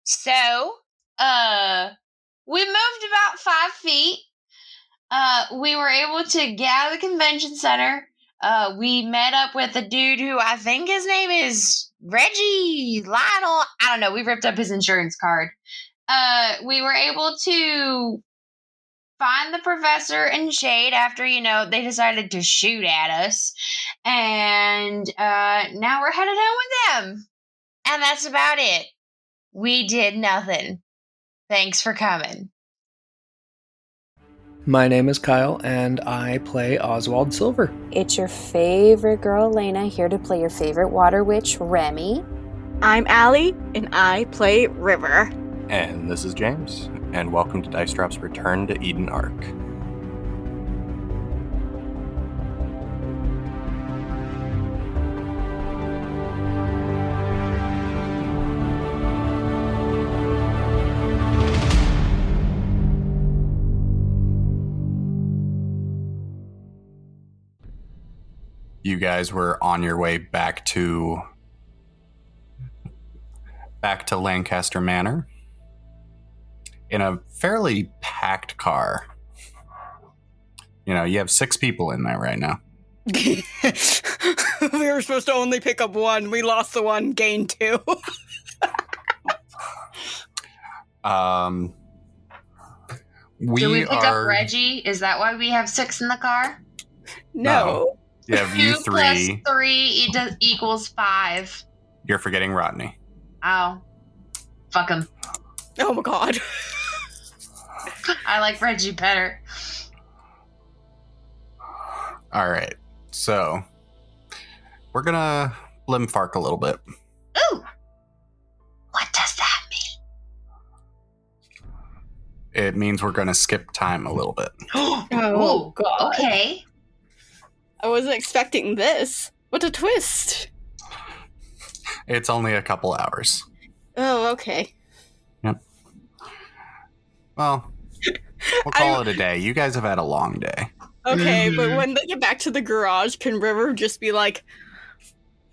So, we moved about 5 feet. We were able to get out of the convention center. We met up with a dude who I think his name is Reggie Lionel. I don't know. We ripped up his insurance card. We were able to find the professor and Shade after, they decided to shoot at us. And now we're headed home with them. And that's about it. We did nothing. Thanks for coming. My name is Kyle, and I play Oswald Silver. It's your favorite girl, Lena, here to play your favorite water witch, Remi. I'm Allie, and I play River. And this is James, and welcome to Dice Drop's Return to Eden Arc. You guys were on your way back to Lancaster Manor in a fairly packed car. You have 6 people in there right now. We were supposed to only pick up 1. We lost the 1, gained 2. Do we pick up Reggie? Is that why we have 6 in the car? No. You have you 2 3. plus 3 equals 5. You're forgetting Rodney. Oh. Fuck him. Oh my god. I like Reggie better. Alright, so we're gonna limfark a little bit. Ooh! What does that mean? It means we're gonna skip time a little bit. Oh god. Okay. I wasn't expecting this. What a twist. It's only a couple hours. Oh, okay. Yep. Well, we'll call it a day. You guys have had a long day. Okay, but when they get back to the garage, can River just be like,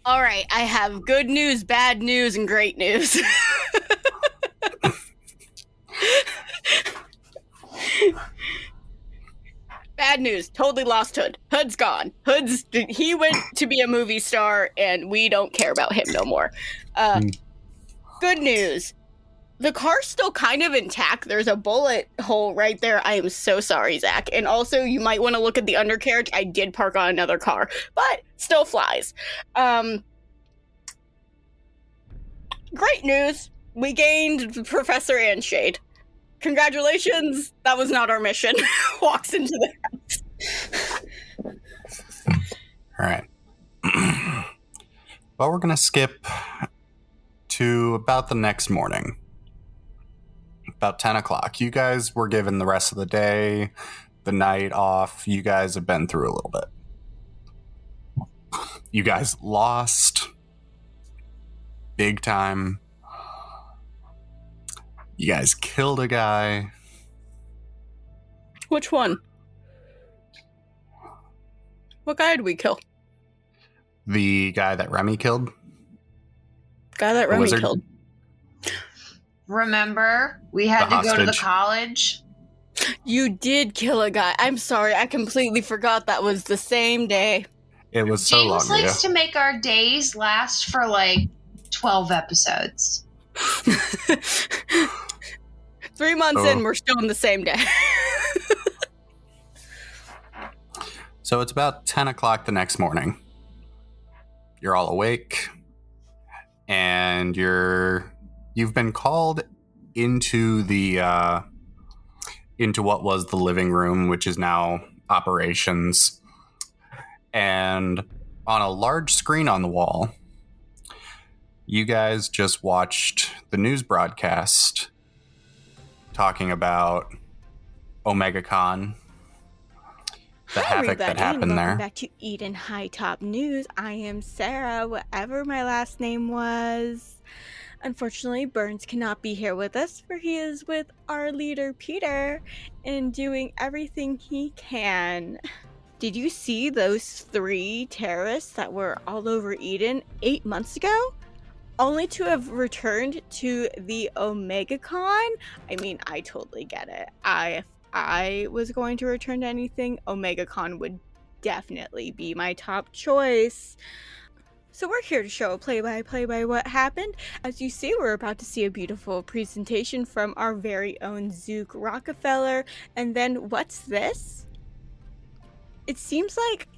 all right, I have good news, bad news, and great news. Bad news, totally lost Hood. Hood's gone. He went to be a movie star, and we don't care about him no more. Good news. The car's still kind of intact. There's a bullet hole right there. I am so sorry, Zach. And also, you might want to look at the undercarriage. I did park on another car, but still flies. Great news. We gained Professor and Shade. Congratulations. That was not our mission. Walks into the house. All right. Well, we're going to skip to about the next morning. About 10 o'clock. You guys were given the rest of the day, the night off. You guys have been through a little bit. You guys lost. Big time. You guys killed a guy. Which one? What guy did we kill? The guy that Remi killed. Guy that Remi killed. Remember, we had to go to the college. You did kill a guy. I'm sorry, I completely forgot that was the same day. It was so long James ago. likes to make our days last for like 12 episodes. 3 months in, we're still on the same day. So it's about 10 o'clock the next morning. You're all awake, and you've been called into the into what was the living room, which is now operations. And on a large screen on the wall, you guys just watched the news broadcast talking about OmegaCon, the havoc that happened there. Welcome back to Eden High Top News. I am Sarah, whatever my last name was. Unfortunately, Burns cannot be here with us, for he is with our leader, Peter, and doing everything he can. Did you see those 3 terrorists that were all over Eden 8 months ago? only to have returned to the OmegaCon. I mean, I totally get it. If I was going to return to anything, OmegaCon would definitely be my top choice. So we're here to show a play-by-play by what happened. As you see, we're about to see a beautiful presentation from our very own Zook Rockefeller. And then what's this? It seems like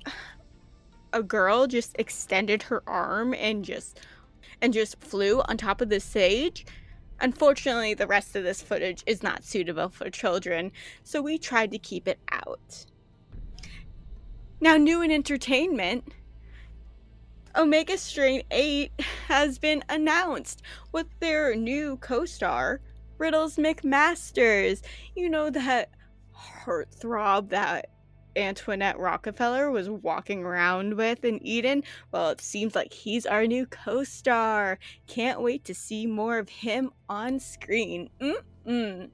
a girl just extended her arm and just flew on top of the stage. Unfortunately, the rest of this footage is not suitable for children, so we tried to keep it out. Now, new in entertainment, Omega Strain 8 has been announced with their new co-star, Riddles McMa. You know, that heartthrob that Antoinette Rockefeller was walking around with in Eden? Well, it seems like he's our new co-star. Can't wait to see more of him on screen. So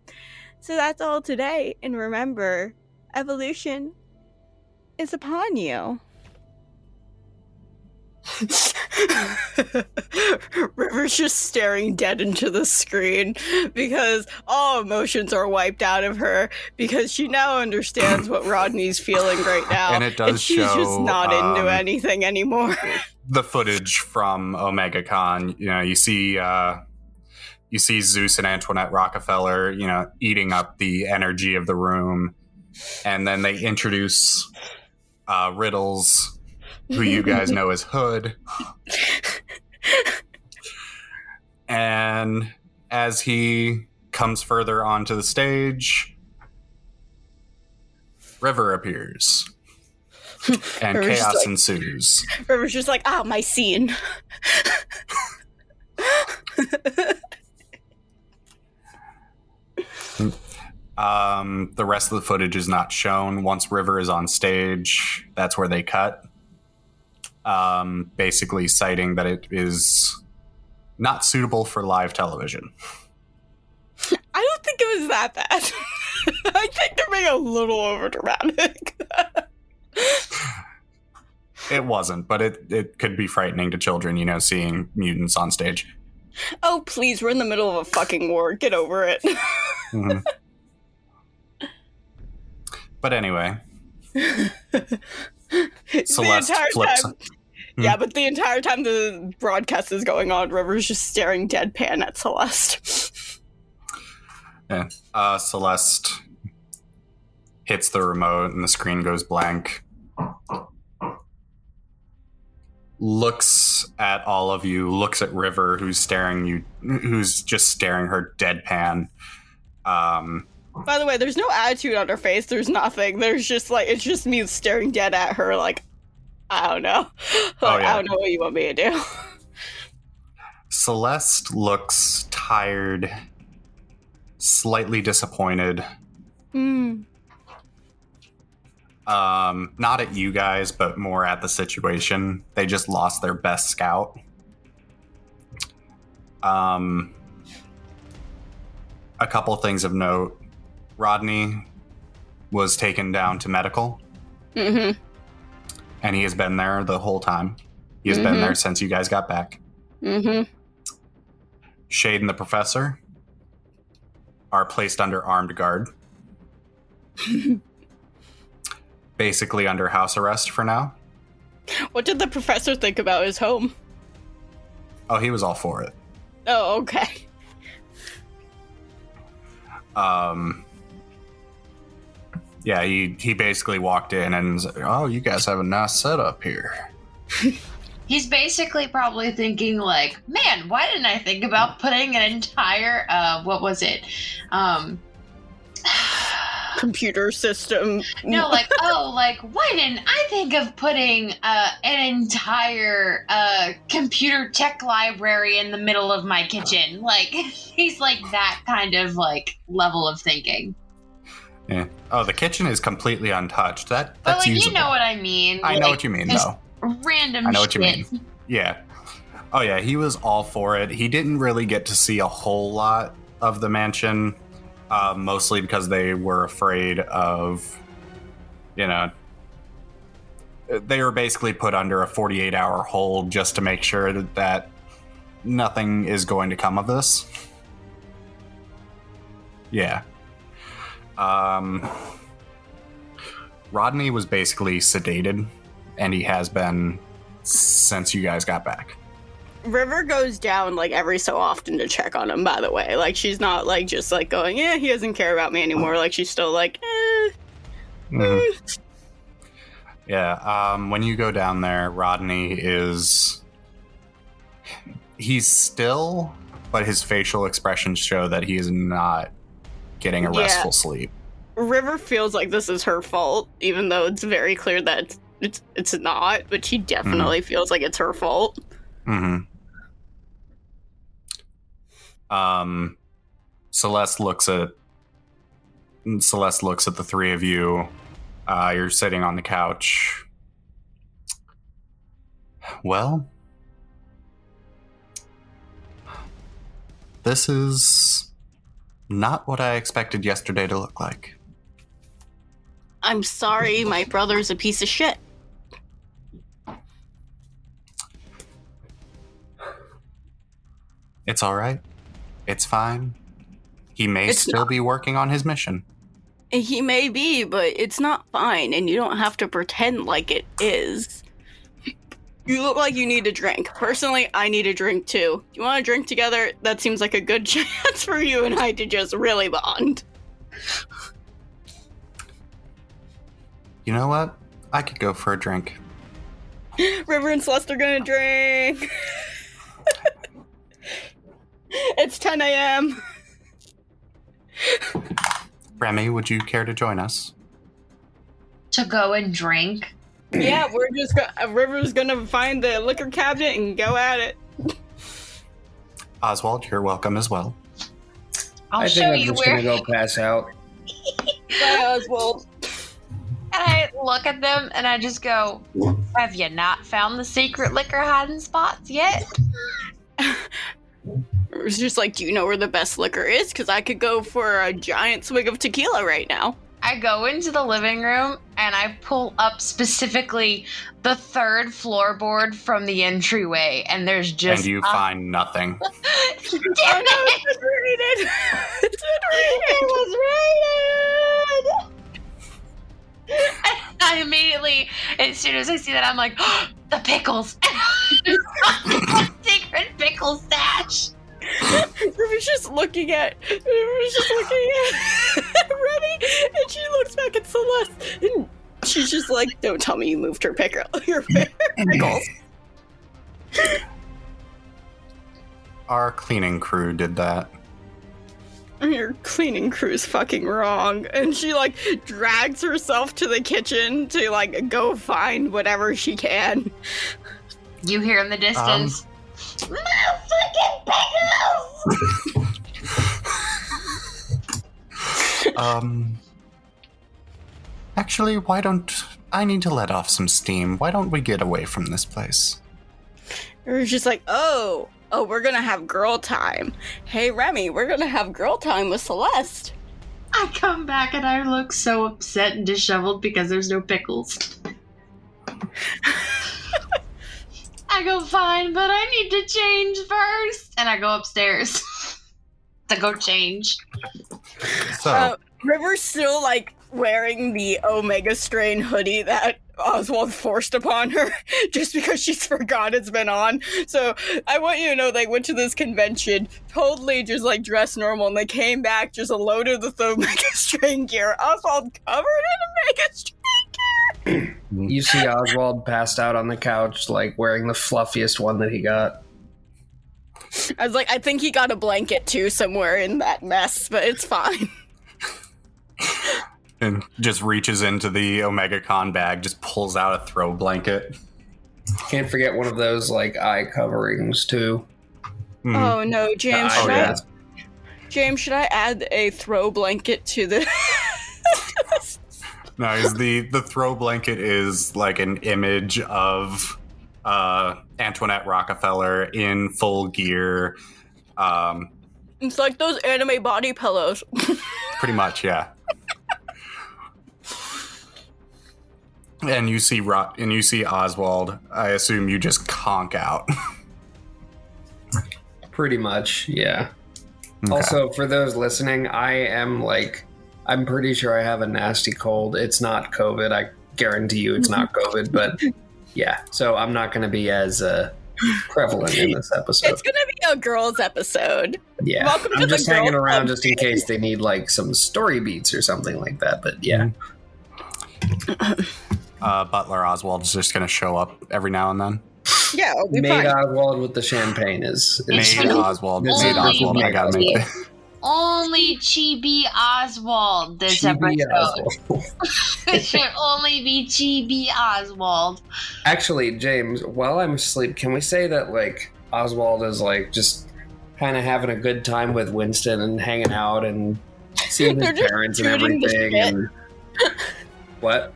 that's all today, and remember, evolution is upon you. River's just staring dead into the screen because all emotions are wiped out of her because she now understands what Rodney's feeling right now. And it does she's show, just not into anything anymore. The footage from OmegaCon, you see Zeus and Antoinette Rockefeller, eating up the energy of the room. And then they introduce Riddles, who you guys know as Hood. And as he comes further onto the stage, River appears. And River's chaos ensues. River's just like, my scene. The rest of the footage is not shown. Once River is on stage, that's where they cut. Basically citing that it is not suitable for live television. I don't think it was that bad. I think they're being a little overdramatic. It wasn't, but it could be frightening to children, seeing mutants on stage. Oh, please, we're in the middle of a fucking war. Get over it. Mm-hmm. But anyway. Celeste flips. Yeah, but the entire time the broadcast is going on, River's just staring deadpan at Celeste. Yeah. Celeste hits the remote and the screen goes blank. Looks at all of you, looks at River, who's just staring her deadpan. By the way, there's no attitude on her face. There's nothing. There's just it's just me staring dead at her like, I don't know. I don't know what you want me to do. Celeste looks tired, slightly disappointed. Not at you guys, but more at the situation. They just lost their best scout. A couple things of note. Rodney was taken down to medical. Mm-hmm. And he has been there the whole time. He has been there since you guys got back. Mm-hmm. Shade and the professor are placed under armed guard. Basically under house arrest for now. What did the professor think about his home? Oh, he was all for it. Oh, okay. Yeah, he basically walked in and was like, oh, you guys have a nice setup here. He's basically probably thinking like, man, why didn't I think about putting an entire, what was it? Computer system. No, why didn't I think of putting an entire computer tech library in the middle of my kitchen? Like, he's like that kind of level of thinking. Yeah. Oh, the kitchen is completely untouched. That's usable. You know what I mean. I know what you mean, though. Random I know what you shit. mean. Yeah. Oh, yeah, he was all for it. He didn't really get to see a whole lot of the mansion, mostly because they were afraid of, they were basically put under a 48-hour hold just to make sure that nothing is going to come of this. Yeah. Rodney was basically sedated, and he has been since you guys got back. River goes down like every so often to check on him, by the way. Like, she's not like just like going, yeah, he doesn't care about me anymore. Like, she's still like, Yeah, when you go down there, Rodney he's still, but his facial expressions show that he is not getting a restful sleep. River feels like this is her fault, even though it's very clear that it's not, but she definitely feels like it's her fault. Celeste looks at the three of you. You're sitting on the couch. Well, this is not what I expected yesterday to look like. I'm sorry, my brother's a piece of shit. It's all right. It's fine. He may still be working on his mission. He may be, but it's not fine, and you don't have to pretend like it is. You look like you need a drink. Personally, I need a drink too. You want to drink together? That seems like a good chance for you and I to just really bond. You know what? I could go for a drink. River and Celeste are gonna drink. It's 10 a.m. Remi, would you care to join us? To go and drink? Yeah, we're just River's gonna find the liquor cabinet and go at it. Oswald, you're welcome as well. I'll show you where. I think I'm just gonna go pass out. Bye, Oswald. And I look at them and I just go, have you not found the secret liquor hiding spots yet? It's just like, do you know where the best liquor is? Because I could go for a giant swig of tequila right now. I go into the living room and I pull up specifically the third floorboard from the entryway, and there's just... And you find nothing. Damn it! It's rated! It's It was rated! And I immediately, as soon as I see that, I'm like, oh, the pickles! Secret pickle stash! Ruby's just looking at Remy, and she looks back at Celeste, and she's just like, "Don't tell me you moved your pickles." Our cleaning crew did that. Your cleaning crew's fucking wrong, and she like drags herself to the kitchen to like go find whatever she can. You hear in the distance, motherfucking pickles! Actually, I need to let off some steam. Why don't we get away from this place? It was just like, oh, we're gonna have girl time. Hey, Remi, we're gonna have girl time with Celeste. I come back and I look so upset and disheveled because there's no pickles. I go, fine, but I need to change first. And I go upstairs to go change. So, River's still, like, wearing the Omega Strain hoodie that Oswald forced upon her just because she's forgot it's been on. So I want you to know they went to this convention totally just, like, dressed normal, and they came back just loaded with Omega Strain gear. Oswald covered in Omega Strain gear. You see Oswald passed out on the couch, like, wearing the fluffiest one that he got. I was like, I think he got a blanket, too, somewhere in that mess, but it's fine. and just reaches into the Omega Con bag, just pulls out a throw blanket. Can't forget one of those, like, eye coverings, too. Oh, no, James, James, should I add a throw blanket to the... No, the throw blanket is like an image of Antoinette Rockefeller in full gear. It's like those anime body pillows. Pretty much, yeah. And you see Oswald. I assume you just conk out. Pretty much, yeah. Okay. Also, for those listening, I'm pretty sure I have a nasty cold. It's not COVID. I guarantee you it's not COVID, but yeah. So I'm not going to be as prevalent in this episode. It's gonna be a girls' episode. Yeah. Welcome to I'm the just hanging girls' around club. just in case they need like some story beats or something like that, but yeah. Butler Oswald is just going to show up every now and then. Yeah, it'll be Maid fine. Oswald with the champagne is Maid Oswald. This Maid is Oswald. I Maid gotta make it. Only Chibi Oswald this Chibi episode. Oswald. It should only be Chibi Oswald. Actually, James, while I'm asleep, can we say that like Oswald is like just kind of having a good time with Winston and hanging out and seeing his They're just parents and shooting the everything? shit. And what?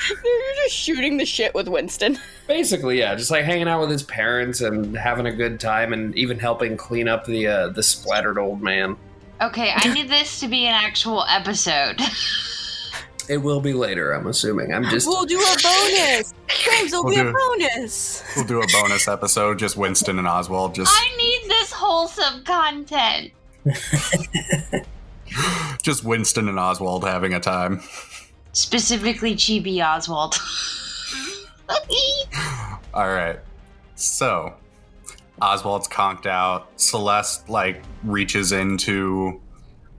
You're just shooting the shit with Winston. Basically, yeah, just like hanging out with his parents and having a good time, and even helping clean up the splattered old man. Okay, I need this to be an actual episode. It will be later, I'm assuming. I'm just We'll do a bonus. James will We'll be do a it. bonus. We'll do a bonus episode, just Winston and Oswald, just I need this wholesome content. Winston and Oswald having a time. Specifically Chibi Oswald. All right. So, Oswald's conked out. Celeste, like, reaches into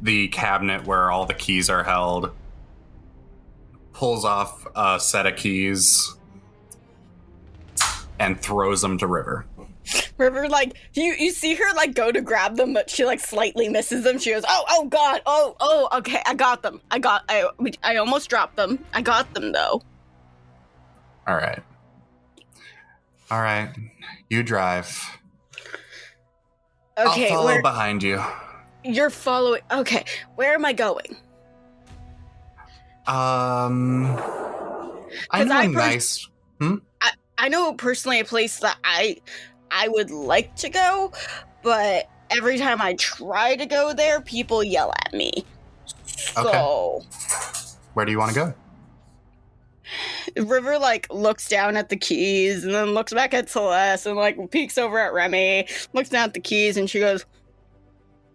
the cabinet where all the keys are held, pulls off a set of keys, and throws them to River. River, like, you see her, like, go to grab them, but she, like, slightly misses them. She goes, oh, God, oh, okay, I got them. I almost dropped them. I got them, though. All right. You drive. Okay, I'll follow behind you. You're following. Okay, where am I going? I know I a nice... I know personally a place that I would like to go, but every time I try to go there, people yell at me. So, Where do you want to go? River, like, looks down at the keys and then looks back at Celeste and, like, peeks over at Remi, looks down at the keys, and she goes,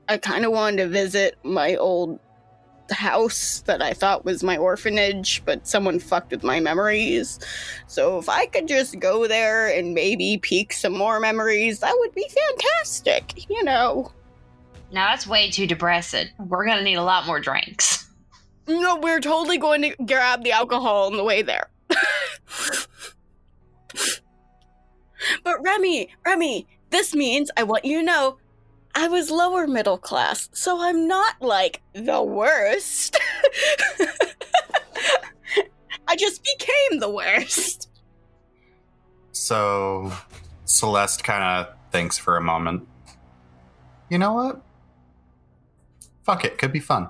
I kind of wanted to visit my old house that I thought was my orphanage, but someone fucked with my memories. So if I could just go there and maybe peek some more memories, that would be fantastic, you know. Now that's way too depressing. We're gonna need a lot more drinks. No, we're totally going to grab the alcohol on the way there. But Remi, this means, I want you to know, I was lower middle class, so I'm not, like, the worst. I just became the worst. So, Celeste kind of thinks for a moment. You know what? Fuck it, could be fun.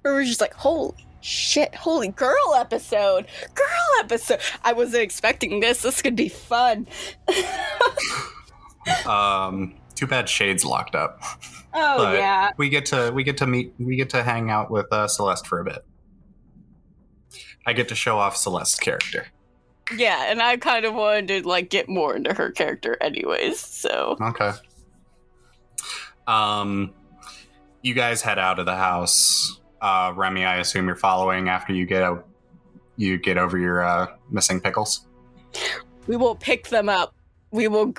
We're just like, holy shit, holy girl episode. I wasn't expecting this. This could be fun. Too bad Shade's locked up. Oh, But yeah. we get to hang out with Celeste for a bit. I get to show off Celeste's character. Yeah, and I kind of wanted to, like, get more into her character anyways, so. Okay. You guys head out of the house. Remi, I assume you're following after you get over your missing pickles. We will pick them up. We'll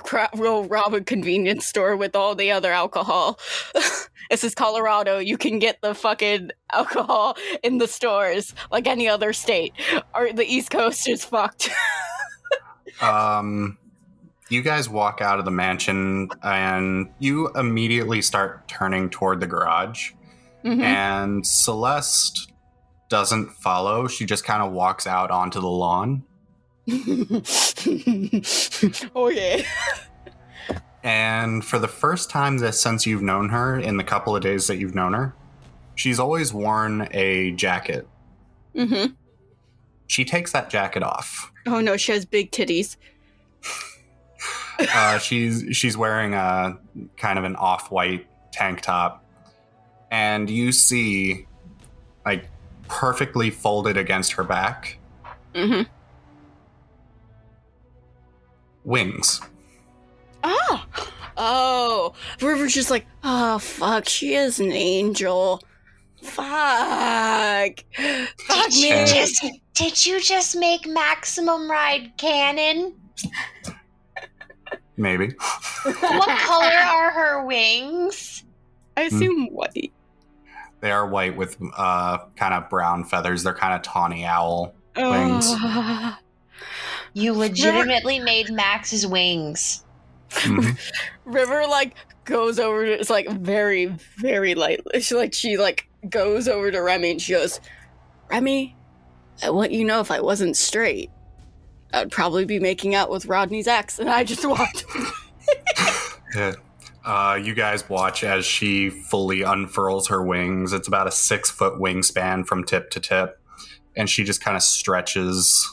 rob a convenience store with all the other alcohol. This is Colorado. You can get the fucking alcohol in the stores like any other state. Or the East Coast is fucked. You guys walk out of the mansion and you immediately start turning toward the garage. Mhm. And Celeste doesn't follow. She just kind of walks out onto the lawn. Oh, yeah. And for the first time since you've known her, in the couple of days that you've known her, she's always worn a jacket. Mm-hmm. She takes that jacket off. Oh, no, she has big titties. She's wearing a kind of an off-white tank top. And you see, like, perfectly folded against her back, Mm-hmm. wings. Ah! Oh, River's just like, oh, fuck, she is an angel. Fuck. Fuck me. Did you just make Maximum Ride canon? Maybe. What color are her wings? I assume white. They are white with kind of brown feathers. They're kind of tawny owl wings. You legitimately made Max's wings. Mhm. River like goes over to, it's like very, very light. She goes over to Remi and she goes, Remi, I want you to know if I wasn't straight, I'd probably be making out with Rodney's ex. And I just walked. Yeah. You guys watch as she fully unfurls her wings. It's about a 6-foot wingspan from tip to tip. And she just kind of stretches.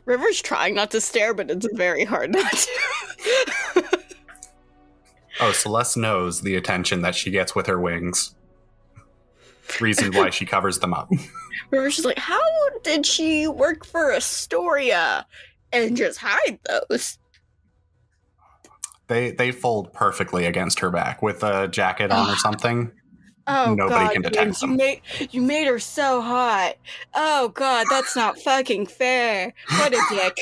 River's trying not to stare, but it's very hard not to. Oh, Celeste knows the attention that she gets with her wings. Reason why she covers them up. River's just like, how did she work for Astoria and just hide those? They fold perfectly against her back with a jacket on or something. Oh, Nobody God, can detect James, them. You made her so hot. Oh, God, that's not fucking fair. What a dick.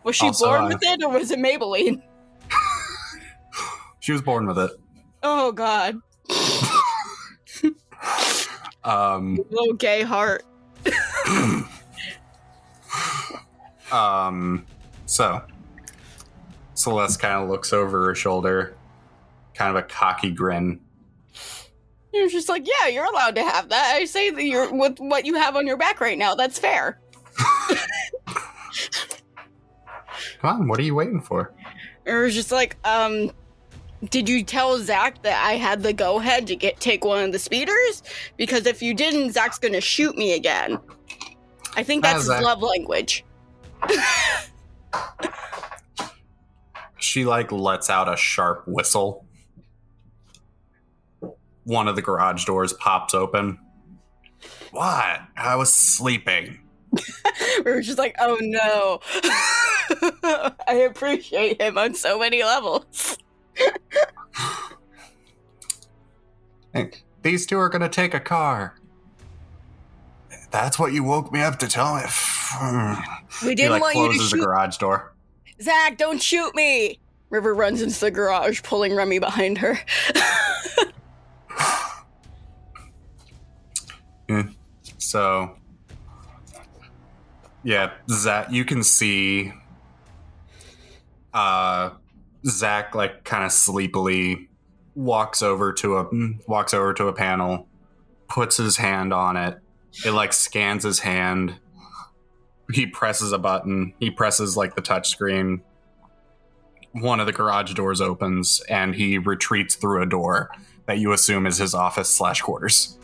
Was she Also, born with it, or was it Maybelline? She was born with it. Oh, God. Little gay heart. So Celeste kind of looks over her shoulder, kind of a cocky grin. You're just like, yeah, you're allowed to have that. I say that you're with what you have on your back right now. That's fair. Come on, what are you waiting for? It was just like, did you tell Zach that I had the go-ahead to take one of the speeders? Because if you didn't, Zach's gonna shoot me again. I think that's his love language. She lets out a sharp whistle. One of the garage doors pops open. What? I was sleeping. We were just like, oh no. I appreciate him on so many levels. Hey, these two are gonna take a car. That's what you woke me up to tell me. We didn't want you to closes the shoot. garage door. Zach, don't shoot me! River runs into the garage, pulling Remi behind her. So, yeah, Zach, you can see Zach kind of sleepily walks over to a panel, puts his hand on it. It scans his hand. He presses a button. He presses the touch screen. One of the garage doors opens and he retreats through a door that you assume is his office / quarters.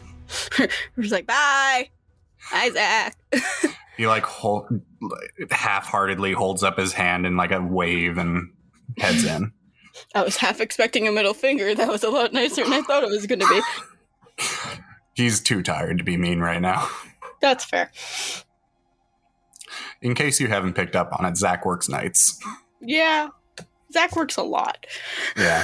We're just like, bye! Bye, Zach. He half-heartedly holds up his hand in a wave and heads in. I was half expecting a middle finger. That was a lot nicer than I thought it was going to be. He's too tired to be mean right now. That's fair. In case you haven't picked up on it, Zach works nights. Yeah. Zach works a lot. Yeah.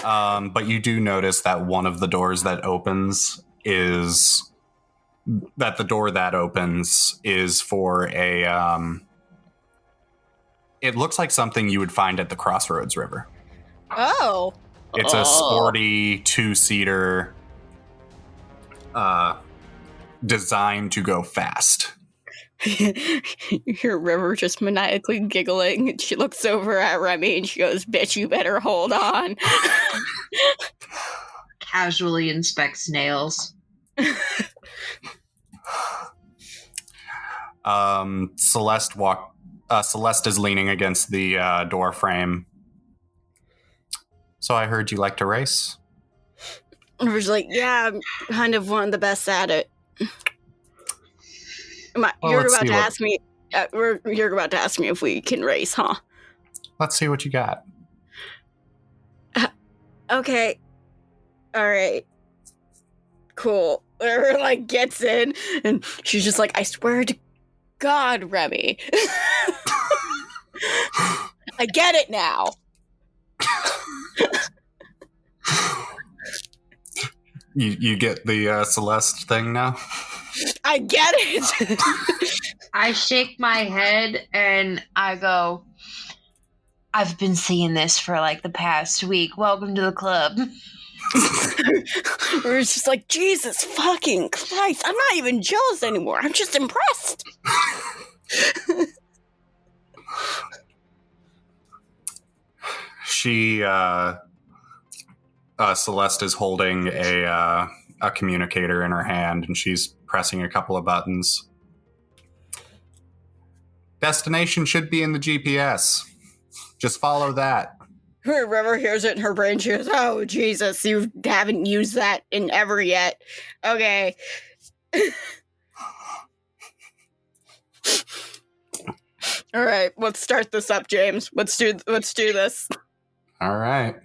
But you do notice that one of the doors that opens is for a it looks like something you would find at the Crossroads River. Oh. It's a sporty 2-seater designed to go fast. You hear River just maniacally giggling, and she looks over at Remi and she goes, bitch, you better hold on. Casually inspects nails. Celeste is leaning against the door frame. So I heard you like to race? River's like, yeah, I'm kind of one of the best at it. You're about to ask me if we can race, huh? Let's see what you got. Okay. All right. Cool. River gets in and she's just like, I swear to God, Remi. I get it now. You get the Celeste thing now? I get it. I shake my head and I go, I've been seeing this for like the past week. Welcome to the club. We're just like, Jesus fucking Christ. I'm not even jealous anymore. I'm just impressed. She, Celeste is holding a communicator in her hand, and she's pressing a couple of buttons. Destination should be in the GPS. Just follow that. River hears it in her brain. She goes, oh, Jesus, you haven't used that in ever yet. Okay. All right, let's start this up, James. Let's do this. All right.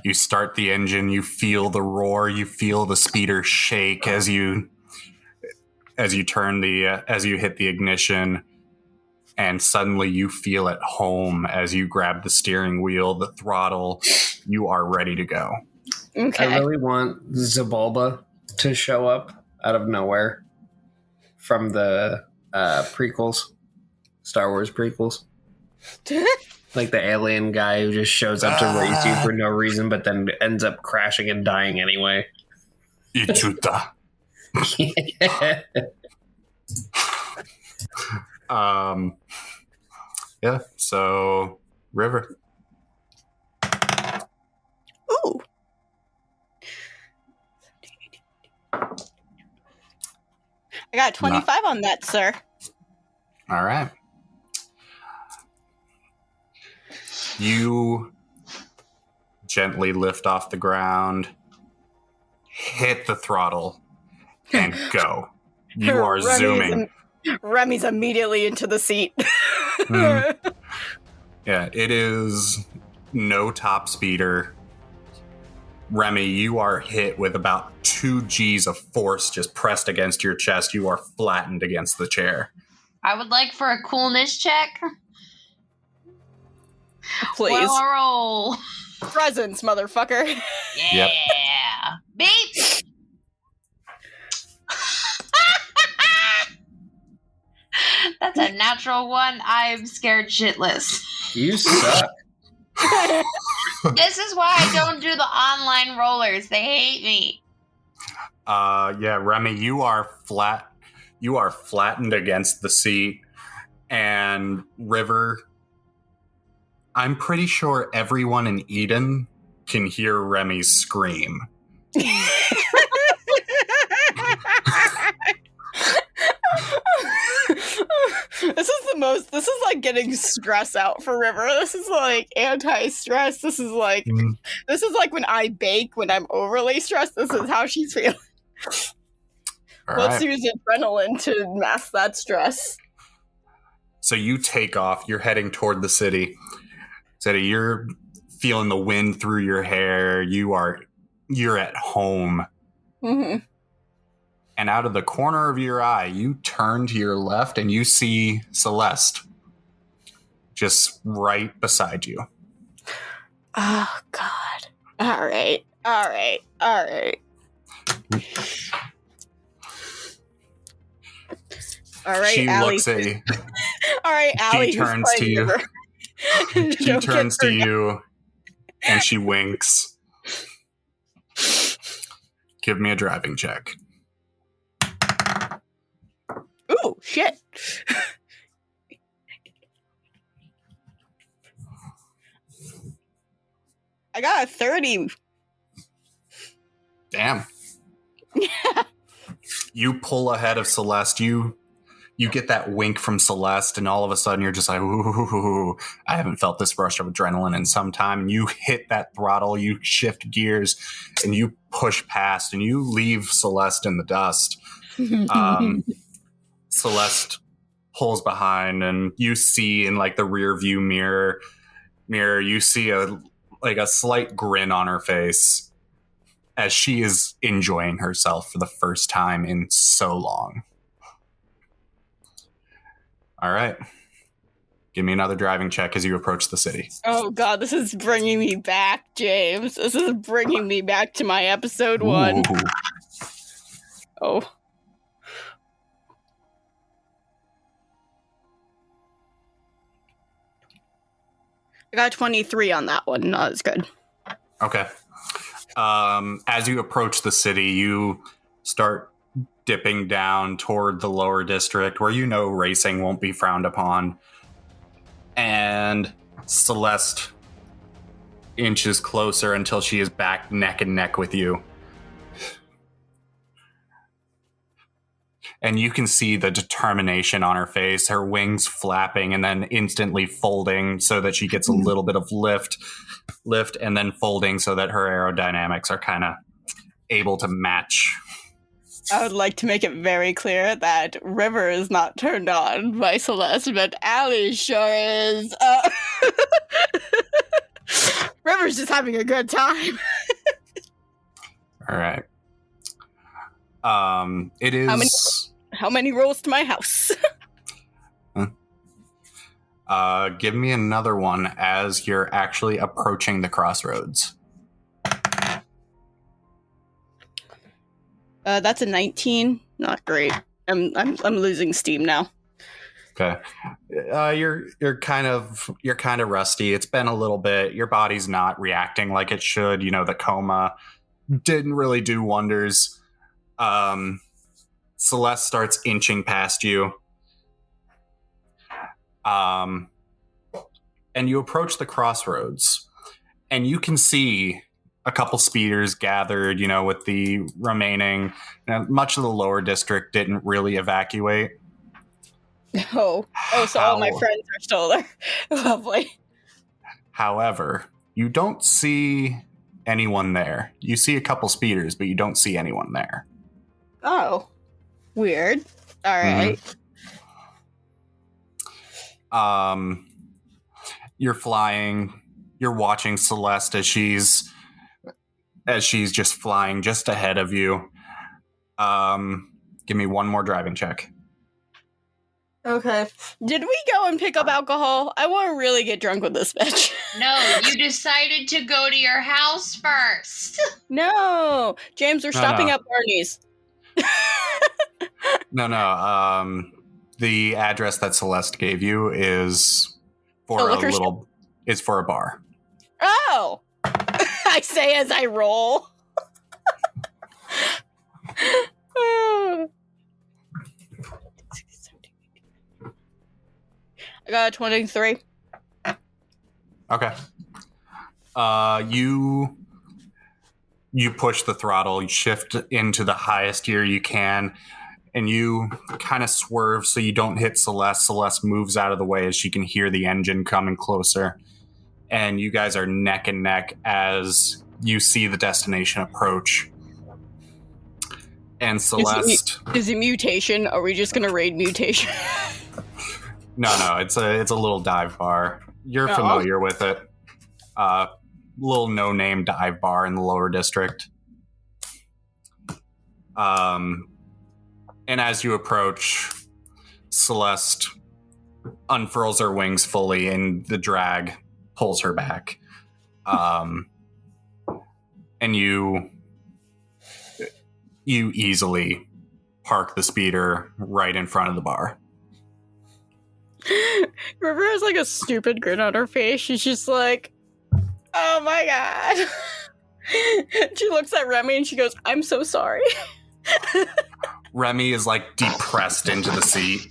You start the engine, you feel the roar, you feel the speeder shake as you turn as you hit the ignition, and suddenly you feel at home as you grab the steering wheel, the throttle. You are ready to go. Okay. I really want Zabulba to show up out of nowhere from the prequels, Star Wars prequels. Like the alien guy who just shows up to race you for no reason, but then ends up crashing and dying anyway. Ichuta. Yeah, so River. Ooh. I got 25 on that, sir. All right. You gently lift off the ground, hit the throttle, and go. You are zooming. Remy's immediately into the seat. Yeah, it is no top speeder. Remi, you are hit with about 2 G's of force just pressed against your chest. You are flattened against the chair. I would like for a coolness check. Please. Well, roll. Presence, motherfucker. Yeah. Yep. Beep. That's a natural one. I'm scared shitless. You suck. This is why I don't do the online rollers. They hate me. Yeah, Remi, you are flat. You are flattened against the seat. And River, I'm pretty sure everyone in Eden can hear Remi scream. This is like getting stress out for River. This is like anti-stress. This is like when I bake when I'm overly stressed. This is how she's feeling. Let's use adrenaline to mask that stress. So you take off. You're heading toward the city. You're feeling the wind through your hair. You're at home. Mm-hmm. And out of the corner of your eye, you turn to your left and you see Celeste just right beside you. Oh, God. All right. All right. She Allie. looks at you. All right, Allie. She turns to you. She turns to you and she winks. Give me a driving check. Ooh, shit. I got a 30. Damn. Yeah. You pull ahead of Celeste. You get that wink from Celeste, and all of a sudden you're just like, ooh, I haven't felt this rush of adrenaline in some time. And you hit that throttle, you shift gears, and you push past, and you leave Celeste in the dust. Celeste pulls behind, and you see in like the rear view mirror, you see a slight grin on her face as she is enjoying herself for the first time in so long. All right. Give me another driving check as you approach the city. Oh god, this is bringing me back, James. This is bringing me back to my episode 1. Ooh. Oh. I got 23 on that one. No, that's good. Okay. As you approach the city, you start dipping down toward the lower district where you know racing won't be frowned upon. And Celeste inches closer until she is back neck and neck with you. And you can see the determination on her face, her wings flapping and then instantly folding so that she gets a little bit of lift, and then folding so that her aerodynamics are kind of able to match. I would like to make it very clear that River is not turned on by Celeste, but Allie sure is. River's just having a good time. All right. It is... How many rolls to my house? Give me another one as you're actually approaching the crossroads. That's a 19. Not great. I'm losing steam now. Okay. You're kind of rusty. It's been a little bit. Your body's not reacting like it should. You know, the coma didn't really do wonders. Celeste starts inching past you. And you approach the crossroads, and you can see a couple speeders gathered, you know, with the remaining. Much of the lower district didn't really evacuate. Oh, so all my friends are still there. Lovely. However, you don't see anyone there. You see a couple speeders, but you don't see anyone there. Oh, weird. All right. You're flying. You're watching Celeste as she's just flying just ahead of you. Give me one more driving check. Okay. Did we go and pick up alcohol? I want to really get drunk with this bitch. No, you decided to go to your house first. No. James, we're stopping at Barney's. No. The address that Celeste gave you is for a bar. Oh. I say as I roll. I got a 23. Okay. You push the throttle, you shift into the highest gear you can, and you kind of swerve so you don't hit Celeste. Celeste moves out of the way as she can hear the engine coming closer. And you guys are neck and neck as you see the destination approach. And Celeste... Is it mutation? Are we just going to raid mutation? No, it's a little dive bar. You're familiar with it. Little no-name dive bar in the lower district. And as you approach, Celeste unfurls her wings fully and the drag pulls her back. And you easily park the speeder right in front of the bar. River has like a stupid grin on her face. She's just like, oh my god. She looks at Remi and she goes, I'm so sorry. Remi is like depressed into the seat.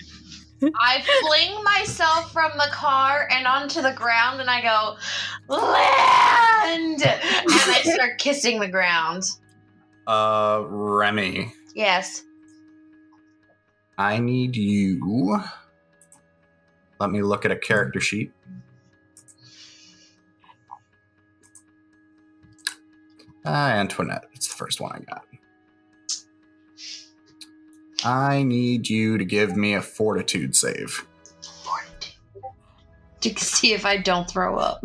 I fling myself from the car and onto the ground and I go, land! And I start kissing the ground. Remi. Yes. I need you. Let me look at a character sheet. Antoinette. It's the first one I got. I need you to give me a fortitude save. Fortitude. To see if I don't throw up.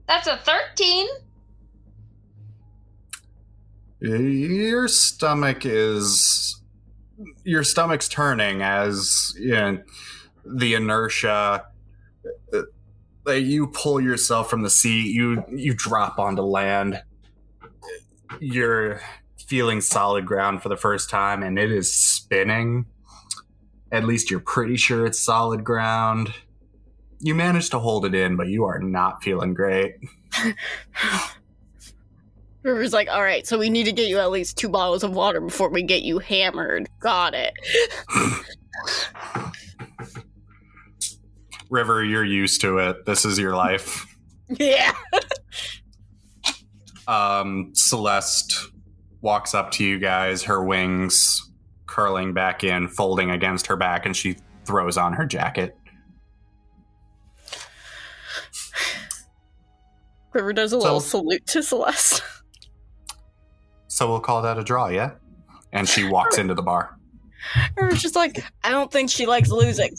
That's a 13. Your stomach's turning as the inertia. You pull yourself from the seat. You drop onto land. You're feeling solid ground for the first time, and it is spinning. At least you're pretty sure it's solid ground. You managed to hold it in, but you are not feeling great. River's like, all right, so we need to get you at least 2 bottles of water before we get you hammered. Got it. River, you're used to it. This is your life. Yeah. Celeste walks up to you guys, her wings curling back in, folding against her back, and she throws on her jacket. River does a little salute to Celeste. So we'll call that a draw, yeah? And she walks into the bar. River's just like, I don't think she likes losing.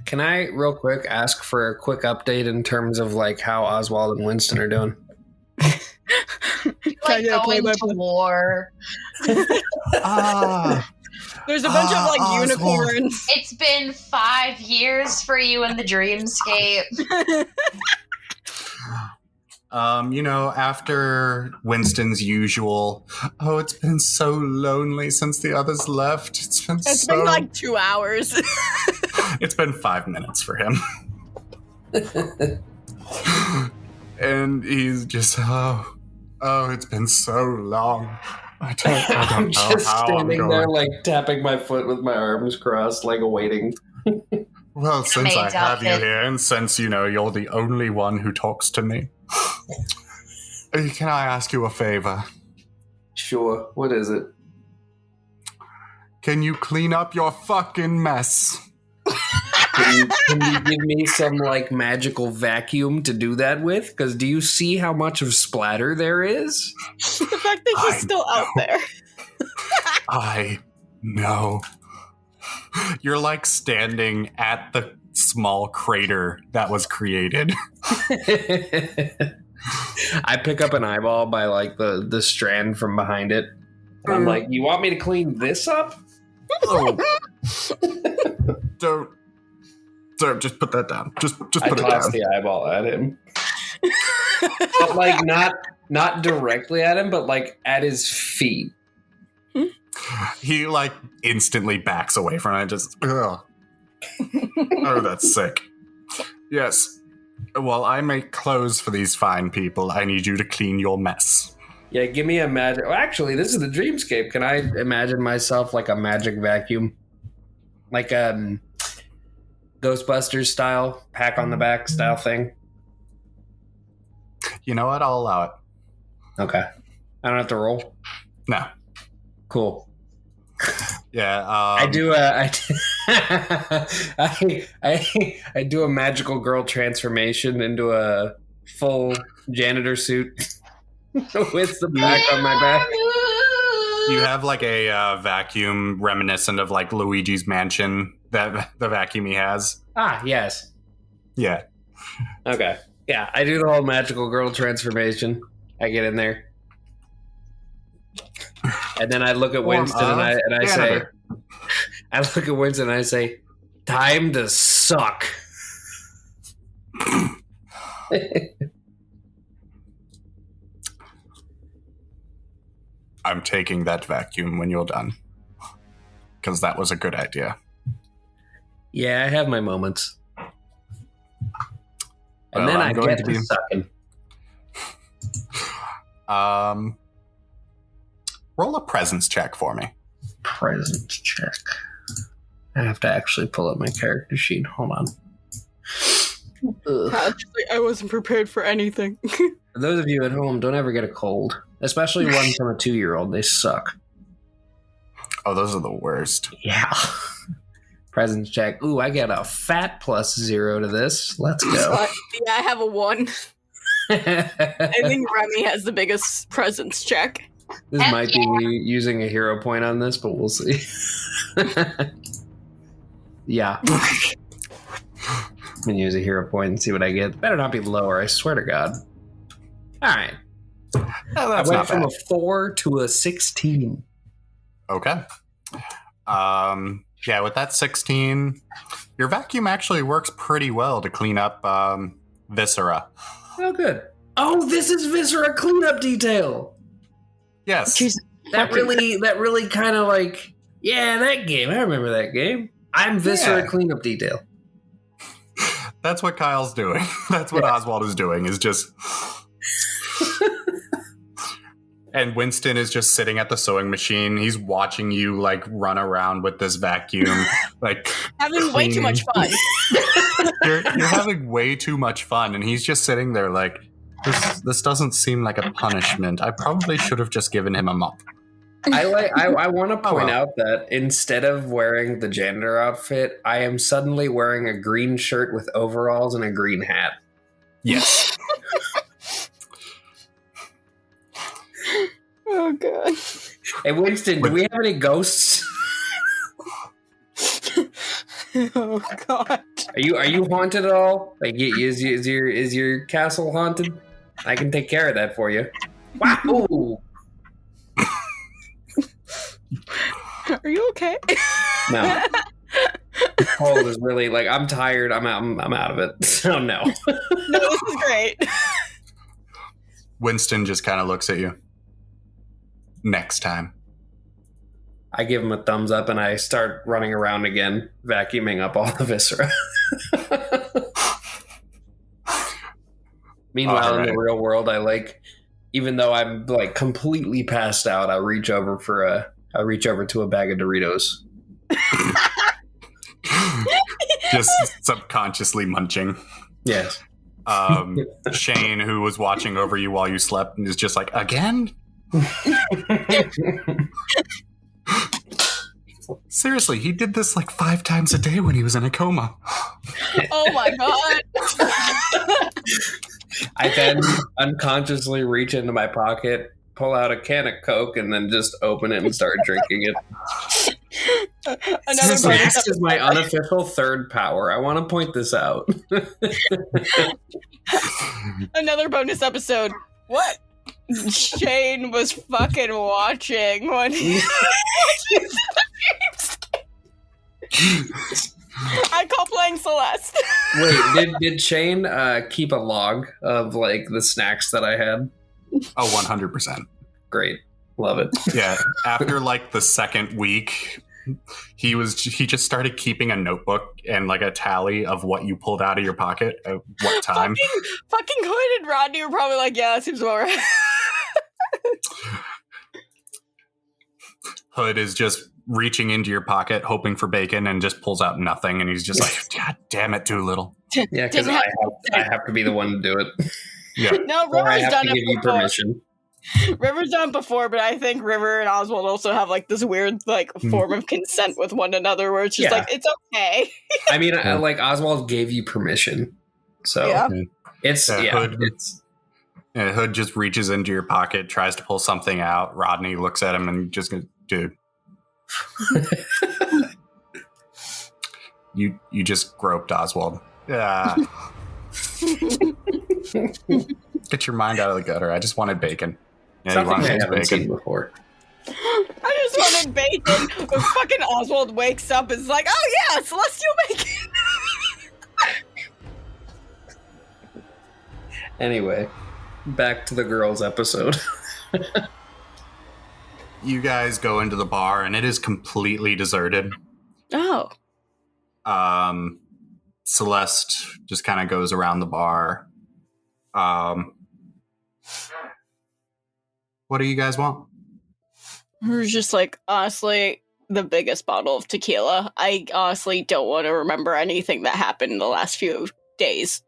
Can I, real quick, ask for a quick update in terms of like how Oswald and Winston are doing? Like going to war. There's a bunch of like Oswald. unicorns. It's been 5 years for you in the dreamscape. After Winston's usual, it's been so lonely since the others left. It's been like 2 hours. It's been 5 minutes for him. And he's just, it's been so long. I don't know just how standing I'm there, going. like tapping my foot with my arms crossed, like awaiting. Well, since I Maid's have you outfit. here, and since, you're the only one who talks to me, can I ask you a favor? Sure. What is it? Can you clean up your fucking mess? Can you give me some like magical vacuum to do that with? Because do you see how much of splatter there is? The fact that he's still out there. I know. You're like standing at the small crater that was created. I pick up an eyeball by like the strand from behind it. And I'm like, you want me to clean this up? Oh. Don't just put that down. Just put I it toss down. the eyeball at him. But like not directly at him, but like at his feet. He like instantly backs away from it. Just ugh. Oh, that's sick. Yes. While I make clothes for these fine people, I need you to clean your mess. Yeah, give me a magic. Well, actually, this is the dreamscape. Can I imagine myself like a magic vacuum, like Ghostbusters style, pack on the back style thing? You know what? I'll allow it. Okay, I don't have to roll. No. Cool. Yeah. I do I do a magical girl transformation into a full janitor suit with the pack on my back. You have like a vacuum reminiscent of like Luigi's Mansion, that the vacuum he has. Ah, yes. Yeah. Okay. Yeah, I do the whole magical girl transformation. I get in there. And then I look at Winston and I say, I look at Winston and I say, time to suck. I'm taking that vacuum when you're done. Because that was a good idea. Yeah, I have my moments. And Well, then I'm I going get to to be- sucking. Roll a presence check for me. Presence check. I have to actually pull up my character sheet. Hold on. Ugh. Actually, I wasn't prepared for anything. For those of you at home, don't ever get a cold. Especially one from a 2-year-old. They suck. Oh, those are the worst. Yeah. Presence check. Ooh, I get a fat +0 to this. Let's go. Yeah, I have a 1. I think Remi has the biggest presence check. This Heck might be me using a hero point on this, but we'll see. Yeah. I'm going to use a hero point and see what I get. Better not be lower, I swear to God. All right. Oh, I that's went not from bad. a 4 to a 16. Okay. Yeah, with that 16, your vacuum actually works pretty well to clean up viscera. Oh, good. Oh, this is Viscera cleanup detail. Yes. She's That really kind of like, yeah, that game. I remember that game. I'm Viscera Yeah. cleanup detail. That's what Kyle's doing. That's what Oswald is doing, is just... And Winston is just sitting at the sewing machine. He's watching you, like, run around with this vacuum. Like, having way too much fun. You're having way too much fun, and he's just sitting there like, this doesn't seem like a punishment. I probably should have just given him a mop. I want to point out that instead of wearing the janitor outfit, I am suddenly wearing a green shirt with overalls and a green hat. Yes. Oh, God. Hey, Winston, do we have any ghosts? Oh, God. Are you haunted at all? Like, is your castle haunted? I can take care of that for you. Wow. Are you okay? No. Cold is really like, I'm tired. I'm out of it. So no. No, this is great. Winston just kind of looks at you. Next time. I give him a thumbs up and I start running around again, vacuuming up all the viscera. Meanwhile, in the real world, I like, even though I'm like completely passed out, I reach over to a bag of Doritos. Just subconsciously munching. Yes. Shane, who was watching over you while you slept, is just like, again? Seriously, he did this like 5 times a day when he was in a coma. Oh my God. I then unconsciously reach into my pocket, pull out a can of Coke, and then just open it and start drinking it. Snacks is my unofficial third power. I want to point this out. Another bonus episode. What Shane was fucking watching when he I call playing Celeste. Wait, did Shane keep a log of like the snacks that I had? Oh, 100%. Great. Love it. Yeah. After like the second week, he just started keeping a notebook and like a tally of what you pulled out of your pocket at what time. Fucking Hood and Rodney were probably like, yeah, that seems about right. Hood is just reaching into your pocket, hoping for bacon, and just pulls out nothing. And he's just like, God damn it, Doolittle. Yeah, because I have to be the one to do it. Yeah. No, Or I River's have done to it give you before. permission. River's done it before, but I think River and Oswald also have like this weird like form of consent with one another where it's just like, it's okay. I mean, like Oswald gave you permission. So Yeah. Hood just reaches into your pocket, tries to pull something out. Rodney looks at him and just goes, dude. You just groped Oswald. Yeah. Get your mind out of the gutter. I just wanted bacon. Yeah, something I haven't bacon seen before. I just wanted bacon. When fucking Oswald wakes up, is like, oh yeah, celestial bacon. Anyway, back to the girls episode. You guys go into the bar and it is completely deserted. Oh. Celeste just kind of goes around the bar. What do you guys want? We're just like, honestly, the biggest bottle of tequila. I honestly don't want to remember anything that happened in the last few days.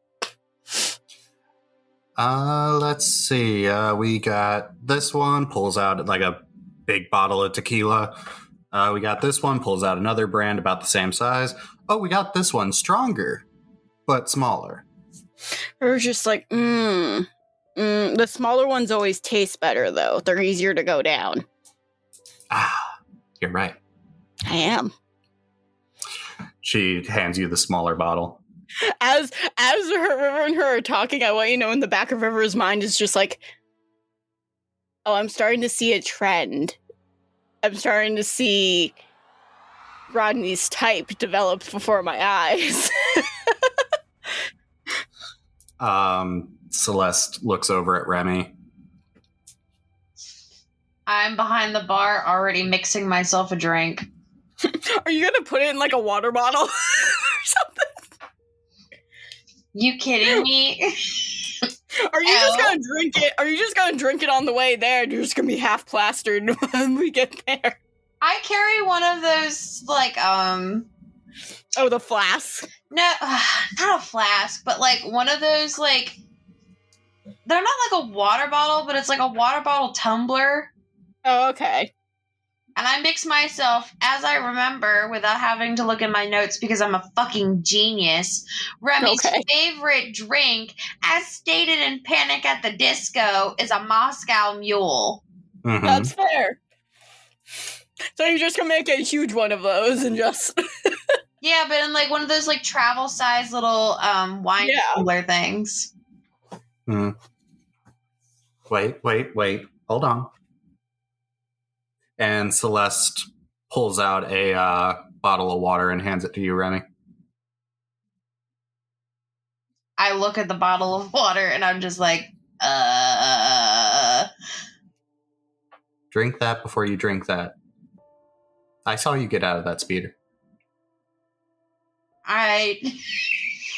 Let's see. We got this one, pulls out like a big bottle of tequila. We got this one, pulls out another brand about the same size. Oh, we got this one, stronger, but smaller. We're just like, the smaller ones always taste better, though. They're easier to go down. Ah, you're right. I am. She hands you the smaller bottle. As River and her are talking, I want you to know in the back of River's mind is just like, Oh, I'm starting to see a trend. I'm starting to see Rodney's type develop before my eyes. Celeste looks over at Remi. I'm behind the bar already mixing myself a drink. Are you gonna put it in like a water bottle or something? You kidding me? Are you just gonna drink it? Are you just gonna drink it on the way there and you're just gonna be half plastered when we get there? I carry one of those, like, Oh, the flask? No, not a flask, but, like, one of those, like, they're not like a water bottle, but it's like a water bottle tumbler. Oh, okay. And I mix myself, as I remember, without having to look in my notes because I'm a fucking genius, Remi's favorite drink, as stated in Panic at the Disco, is a Moscow Mule. Mm-hmm. That's fair. So you're just gonna make a huge one of those and just... Yeah, but in like one of those like travel size little wine cooler things. Hmm. Wait. Hold on. And Celeste pulls out a bottle of water and hands it to you, Remi. I look at the bottle of water and I'm just like, Drink that before you drink that. I saw you get out of that speeder. I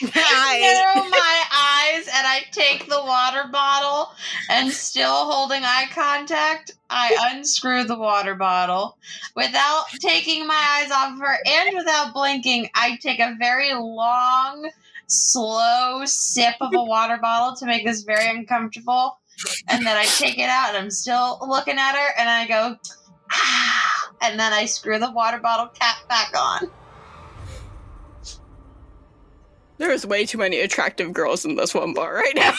narrow my eyes and I take the water bottle and still holding eye contact, I unscrew the water bottle. Without taking my eyes off of her and without blinking, I take a very long, slow sip of a water bottle to make this very uncomfortable. And then I take it out and I'm still looking at her and I go, ah, and then I screw the water bottle cap back on. There's way too many attractive girls in this one bar right now.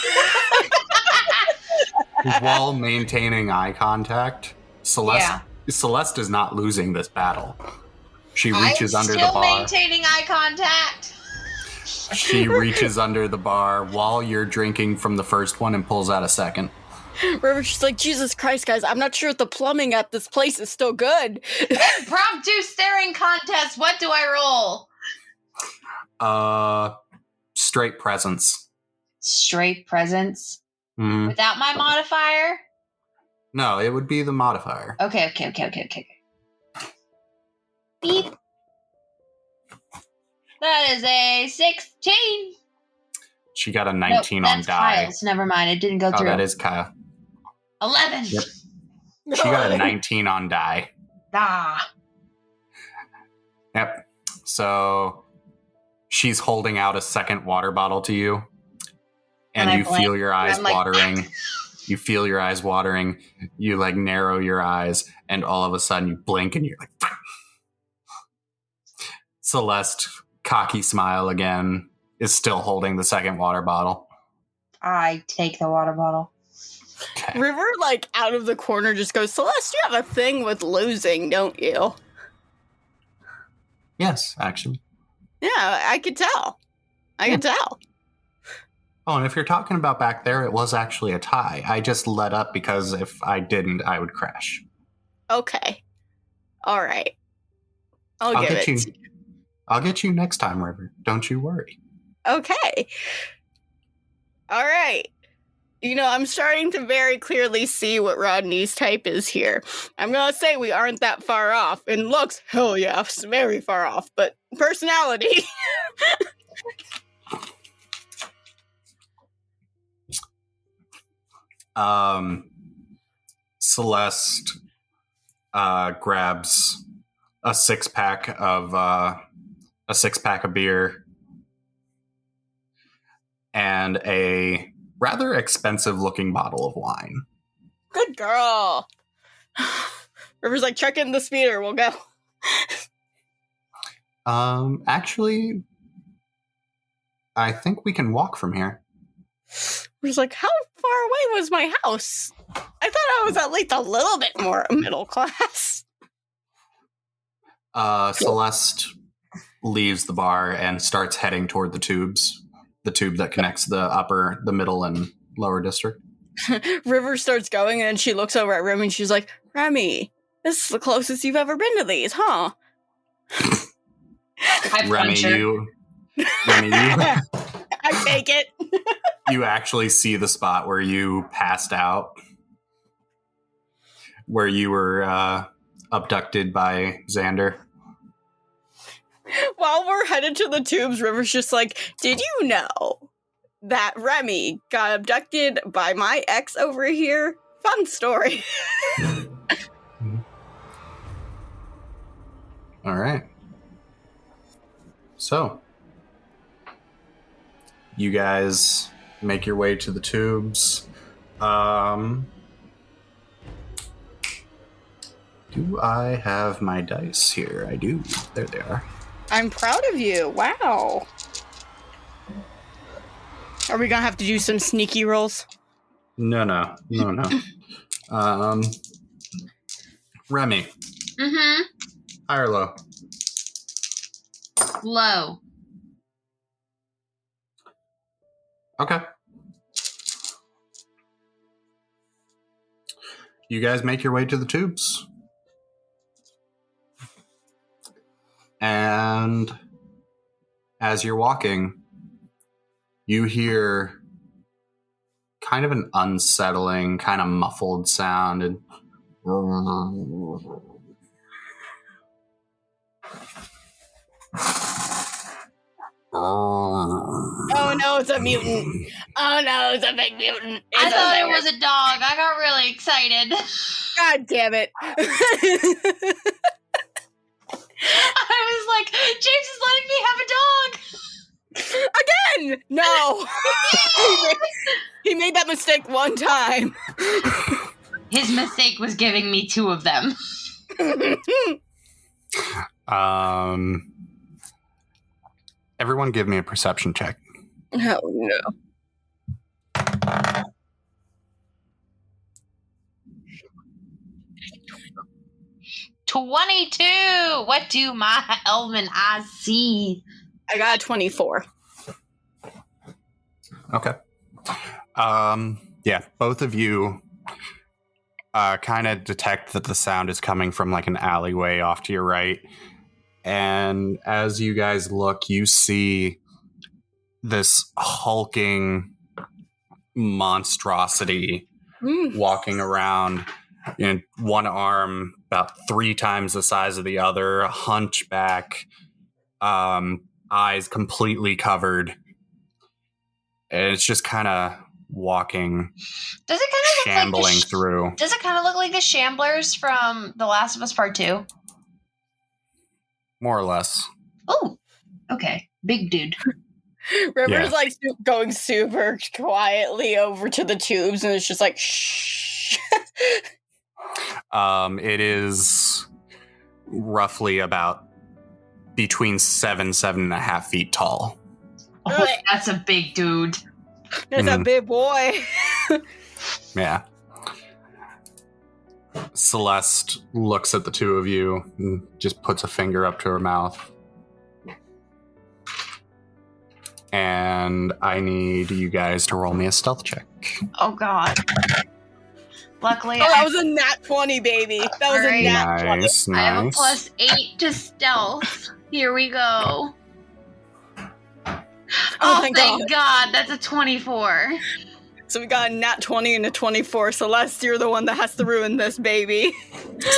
While maintaining eye contact, Celeste is not losing this battle. She reaches under the bar. Still maintaining eye contact. She reaches under the bar while you're drinking from the first one and pulls out a second. River, she's like, Jesus Christ, guys, I'm not sure if the plumbing at this place is still good. Impromptu staring contest. What do I roll? Straight presence. Straight presence? Mm. Without my modifier? No, it would be the modifier. Okay. Beep. That is a 16. She got a 19 on die. Kyle's. Never mind, it didn't go through. Oh, that is Kyle. 11. Yep. She got a 19 on die. Ah. Yep. So she's holding out a second water bottle to you, and you feel your eyes watering. You feel your eyes watering. You like narrow your eyes, and all of a sudden you blink, and you're like, Celeste, cocky smile again, is still holding the second water bottle. I take the water bottle. Okay. River, like, out of the corner just goes, Celeste, you have a thing with losing, don't you? Yes, actually. Yeah, I could tell. I could tell. Oh, and if you're talking about back there, it was actually a tie. I just let up because if I didn't, I would crash. Okay. All right. I'll give it. I'll get you next time, River. Don't you worry. Okay. All right. You know, I'm starting to very clearly see what Rodney's type is here. I'm going to say we aren't that far off. In looks, hell yeah, very far off. But personality. Celeste grabs a six-pack of beer and a rather expensive-looking bottle of wine. Good girl. River's like, check in the speeder, we'll go. Actually, I think we can walk from here. River's like, how far away was my house? I thought I was at least a little bit more middle class. Celeste leaves the bar and starts heading toward the tubes. The tube that connects the middle and lower district. River starts going, and then she looks over at Remi, and she's like, Remi, this is the closest you've ever been to these, huh? I Remi, punch her. you I take it. you actually see the spot where you passed out, where you were abducted by Xander. While we're headed to the tubes, River's just like, did you know that Remi got abducted by my ex over here? Fun story. All right. So, you guys make your way to the tubes. Do I have my dice here? I do. There they are. I'm proud of you. Wow. Are we gonna have to do some sneaky rolls? No. Remi, Mm-hmm. high or low? Low. Okay. You guys make your way to the tubes. And as you're walking, you hear kind of an unsettling, kind of muffled sound. And Oh no, it's a mutant. Oh no, it's a big mutant. I thought it was a dog. I got really excited. God damn it. I was like, James is letting me have a dog. Again! No! He made that mistake one time. His mistake was giving me 2 of them. Everyone give me a perception check. Oh no. 22. What do my elven eyes see? I got a 24. Okay. Yeah, both of you kind of detect that the sound is coming from like an alleyway off to your right. And as you guys look, you see this hulking monstrosity walking around in one arm about 3 times the size of the other, a hunchback, eyes completely covered. And it's just kind of walking, Does it kind of shambling look like through. Does it kind of look like the Shamblers from The Last of Us Part 2? More or less. Oh, okay. Big dude. River's like going super quietly over to the tubes, and it's just like, shh. It is roughly about between 7.5 feet tall. Oh, that's a big dude. That's a big boy. Yeah. Celeste looks at the two of you and just puts a finger up to her mouth. And I need you guys to roll me a stealth check. Oh, God. Luckily, that was a nat 20, baby. That was a nat 20. Nice. I have a +8 to stealth. Here we go. Oh, thank God. That's a 24. So we got a nat 20 and a 24. Celeste, you're the one that has to ruin this, baby.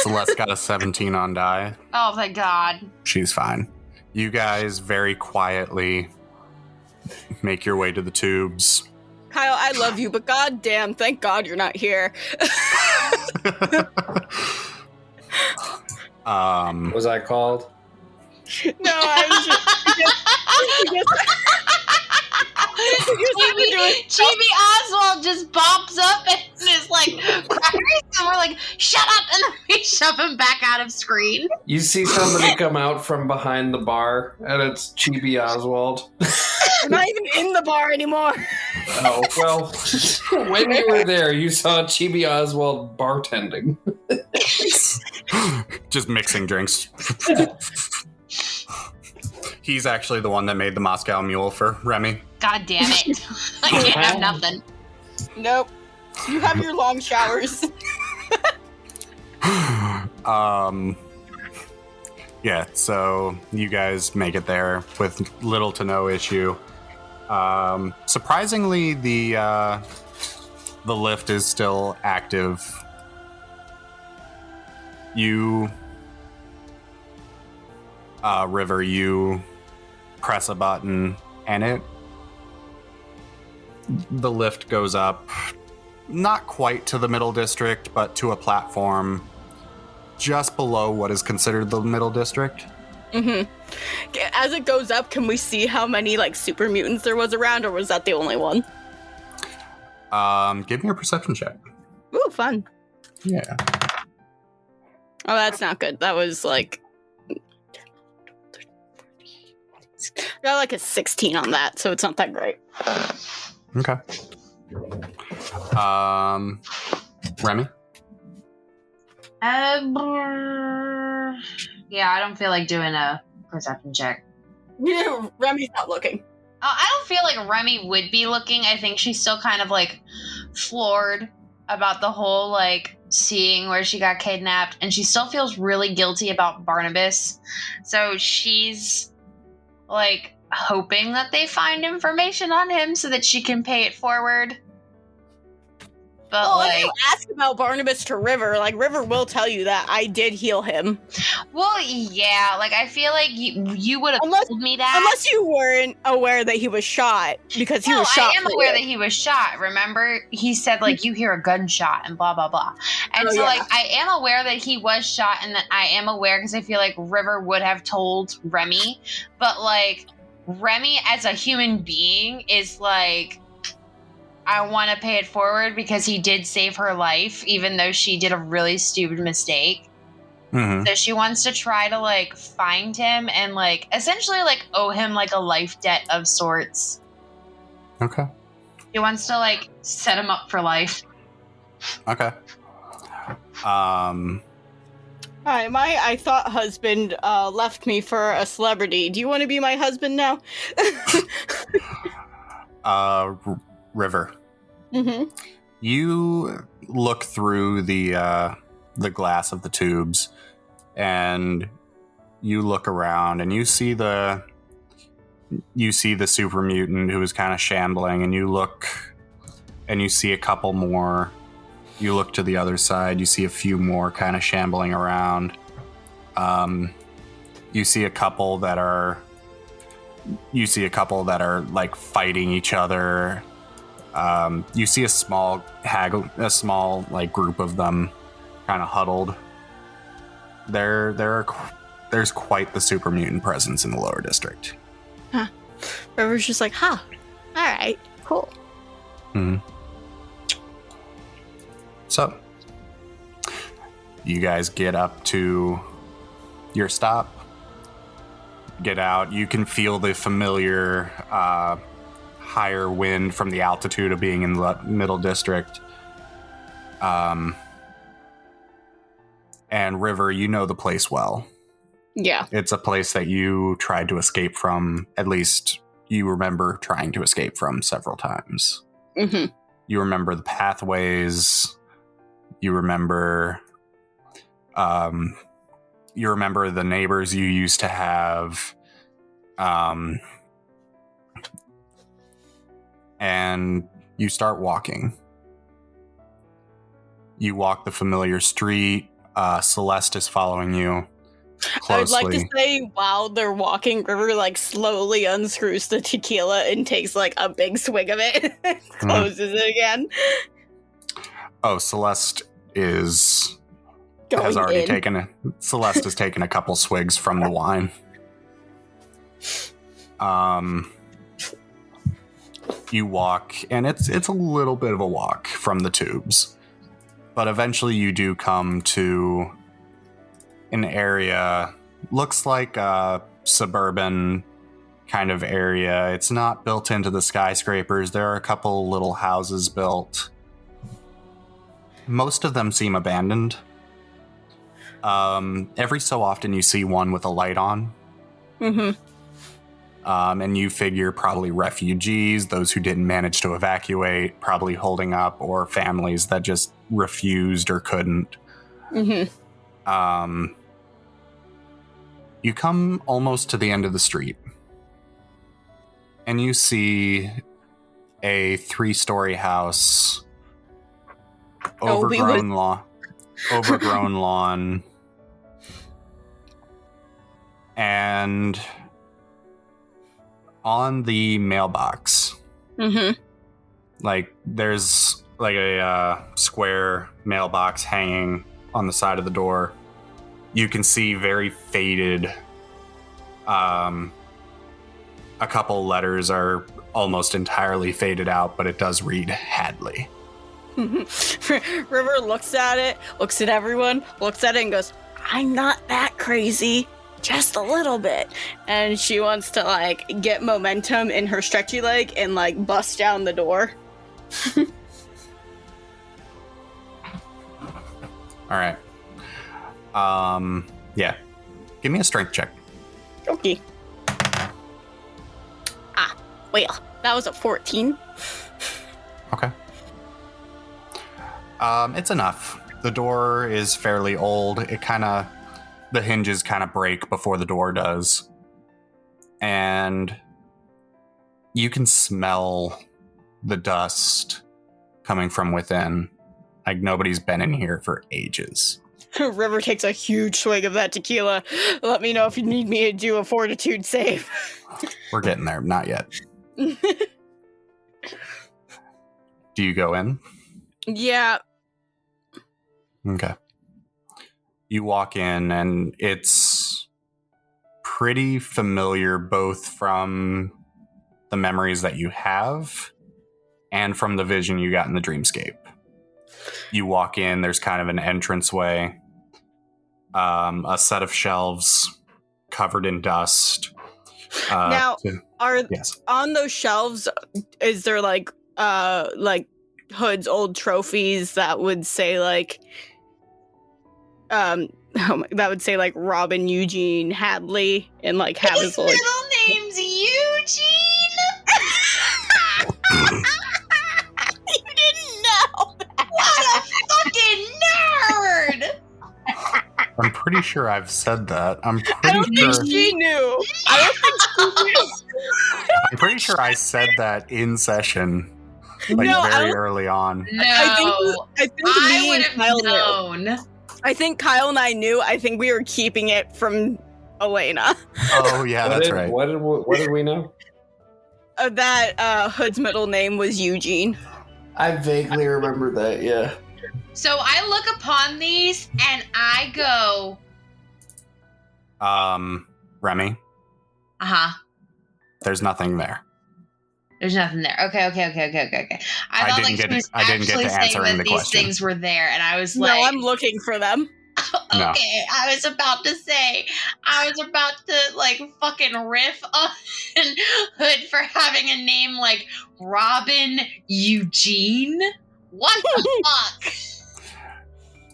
Celeste got a 17 on die. Oh, thank God. She's fine. You guys very quietly make your way to the tubes. Kyle, I love you, but goddamn, thank God you're not here. Was I called? No, I was just... Chibi Oswald just pops up and is like, crackers, and we're like, shut up, and then we shove him back out of screen. You see somebody come out from behind the bar, and it's Chibi Oswald. We're not even in the bar anymore. Oh, well, when you were there, you saw Chibi Oswald bartending. Just mixing drinks. He's actually the one that made the Moscow Mule for Remi. God damn it. I can't have nothing. Nope. You have your long showers. Yeah, so you guys make it there with little to no issue. Surprisingly, the lift is still active. You, River, you press a button and the lift goes up, not quite to the middle district, but to a platform just below what is considered the middle district. Mm-hmm. As it goes up, can we see how many like super mutants there was around, or was that the only one? Give me a perception check. Ooh, fun. Yeah. Oh, that's not good. That was like... got like a 16 on that, so it's not that great. Okay. Remi? Yeah, I don't feel like doing a perception check. Yeah, Remi's not looking. I don't feel like Remi would be looking. I think she's still kind of like floored about the whole like seeing where she got kidnapped, and she still feels really guilty about Barnabas. So she's like hoping that they find information on him so that she can pay it forward. But well, like, if you ask about Barnabas to River, like River will tell you that I did heal him. well, yeah, like I feel like you would have told me that. Unless you weren't aware that he was shot, because he was shot. I am aware that he was shot. Remember, he said like you hear a gunshot and blah blah blah, and like I am aware that he was shot, and that I am aware because I feel like River would have told Remi, but like Remi as a human being is like, I want to pay it forward because he did save her life, even though she did a really stupid mistake. Mm-hmm. So she wants to try to like find him and like essentially like owe him like a life debt of sorts. Okay. She wants to like set him up for life. Okay. Hi, my I thought husband left me for a celebrity. Do you want to be my husband now? River. Mm-hmm. You look through the glass of the tubes, and you look around, and you see the super mutant who is kind of shambling, and you look, and you see a couple more. You look to the other side, you see a few more kind of shambling around. You see a couple that are like fighting each other. You see a small like group of them kind of huddled. There's quite the super mutant presence in the lower district. Huh. River's just like, huh. All right, cool. Mm-hmm. So, you guys get up to your stop. Get out. You can feel the familiar higher wind from the altitude of being in the middle district. And River, you know the place well. Yeah. It's a place that you tried to escape from. At least you remember trying to escape from several times. Mm-hmm. You remember the pathways. You remember the neighbors you used to have. And you start walking. You walk the familiar street. Celeste is following you closely. I would like to say while they're walking, River like slowly unscrews the tequila and takes like a big swig of it. Closes it again. Oh, Celeste has taken a couple swigs from the wine. You walk, and it's a little bit of a walk from the tubes, but eventually you do come to an area, looks like a suburban kind of area. It's not built into the skyscrapers. There are a couple little houses built. Most of them seem abandoned. Every so often you see one with a light on. Mm-hmm. And you figure probably refugees, those who didn't manage to evacuate, probably holding up, or families that just refused or couldn't. Mm-hmm. You come almost to the end of the street, and you see a 3-story house, overgrown lawn, and on the mailbox, like there's like a square mailbox hanging on the side of the door. You can see very faded. A couple letters are almost entirely faded out, but it does read Hadley. River looks at it, looks at everyone, looks at it and goes, I'm not that crazy. Just a little bit. And she wants to, like, get momentum in her stretchy leg and, like, bust down the door. All right. Yeah. Give me a strength check. Okay. Well, that was a 14. Okay. It's enough. The door is fairly old. The hinges kind of break before the door does. And you can smell the dust coming from within. Like nobody's been in here for ages. River takes a huge swig of that tequila. Let me know if you need me to do a fortitude save. We're getting there. Not yet. Do you go in? Yeah. Okay. You walk in, and it's pretty familiar both from the memories that you have and from the vision you got in the dreamscape. You walk in, there's kind of an entranceway, a set of shelves covered in dust. Now, yes. On those shelves, is there like Hood's old trophies that would say like that would say like Robin Eugene Hadley and like have his middle name's Eugene? You didn't know that. What a fucking nerd! I'm pretty sure I've said that. I don't think she knew. I'm pretty sure I said that in session, like very early on. No, I think I me would and have Kyle known. knew. I think Kyle and I knew. I think we were keeping it from Elena. Oh yeah, that's right. What did we know? That Hood's middle name was Eugene. I vaguely remember that. Yeah. So I look upon these and I go, Remi, there's nothing there. there's nothing there. Okay. I thought like she was actually saying that these things were there, and I was like, no, I'm looking for them. Okay, No. I was about to like fucking riff on Hood for having a name like Robin Eugene. What the fuck?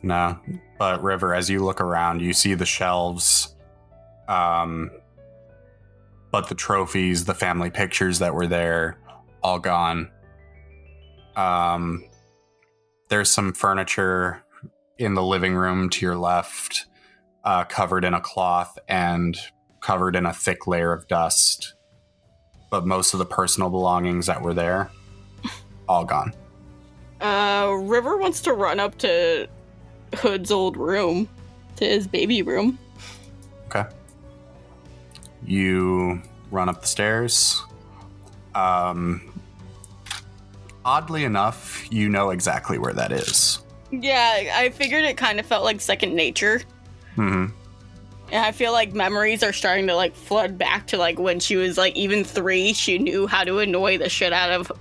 No, but River, as you look around, you see the shelves, but the trophies, the family pictures that were there, all gone. There's some furniture in the living room to your left, covered in a cloth and covered in a thick layer of dust. But most of the personal belongings that were there, all gone. River wants to run up to Hood's old room, to his baby room. Okay. You run up the stairs. Oddly enough, you know exactly where that is. Yeah, I figured it kind of felt like second nature. Mm-hmm. And I feel like memories are starting to like flood back to like when she was like even 3. She knew how to annoy the shit out of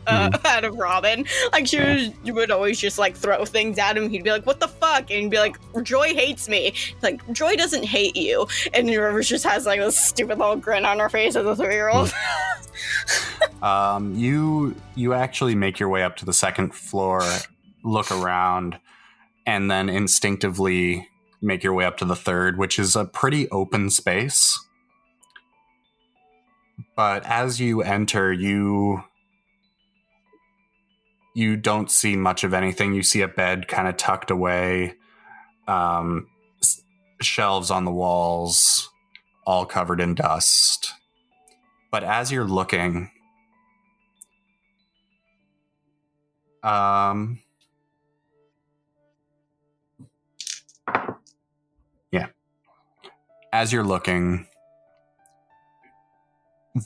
Robin. Like she would always just like throw things at him. He'd be like, "What the fuck?" And he'd be like, "Joy hates me." Like Joy doesn't hate you. And River just has like a stupid little grin on her face as a 3-year-old. You actually make your way up to the second floor, look around, and then instinctively make your way up to the third, which is a pretty open space. But as you enter, you don't see much of anything. You see a bed kind of tucked away, shelves on the walls, all covered in dust. But as you're looking, as you're looking,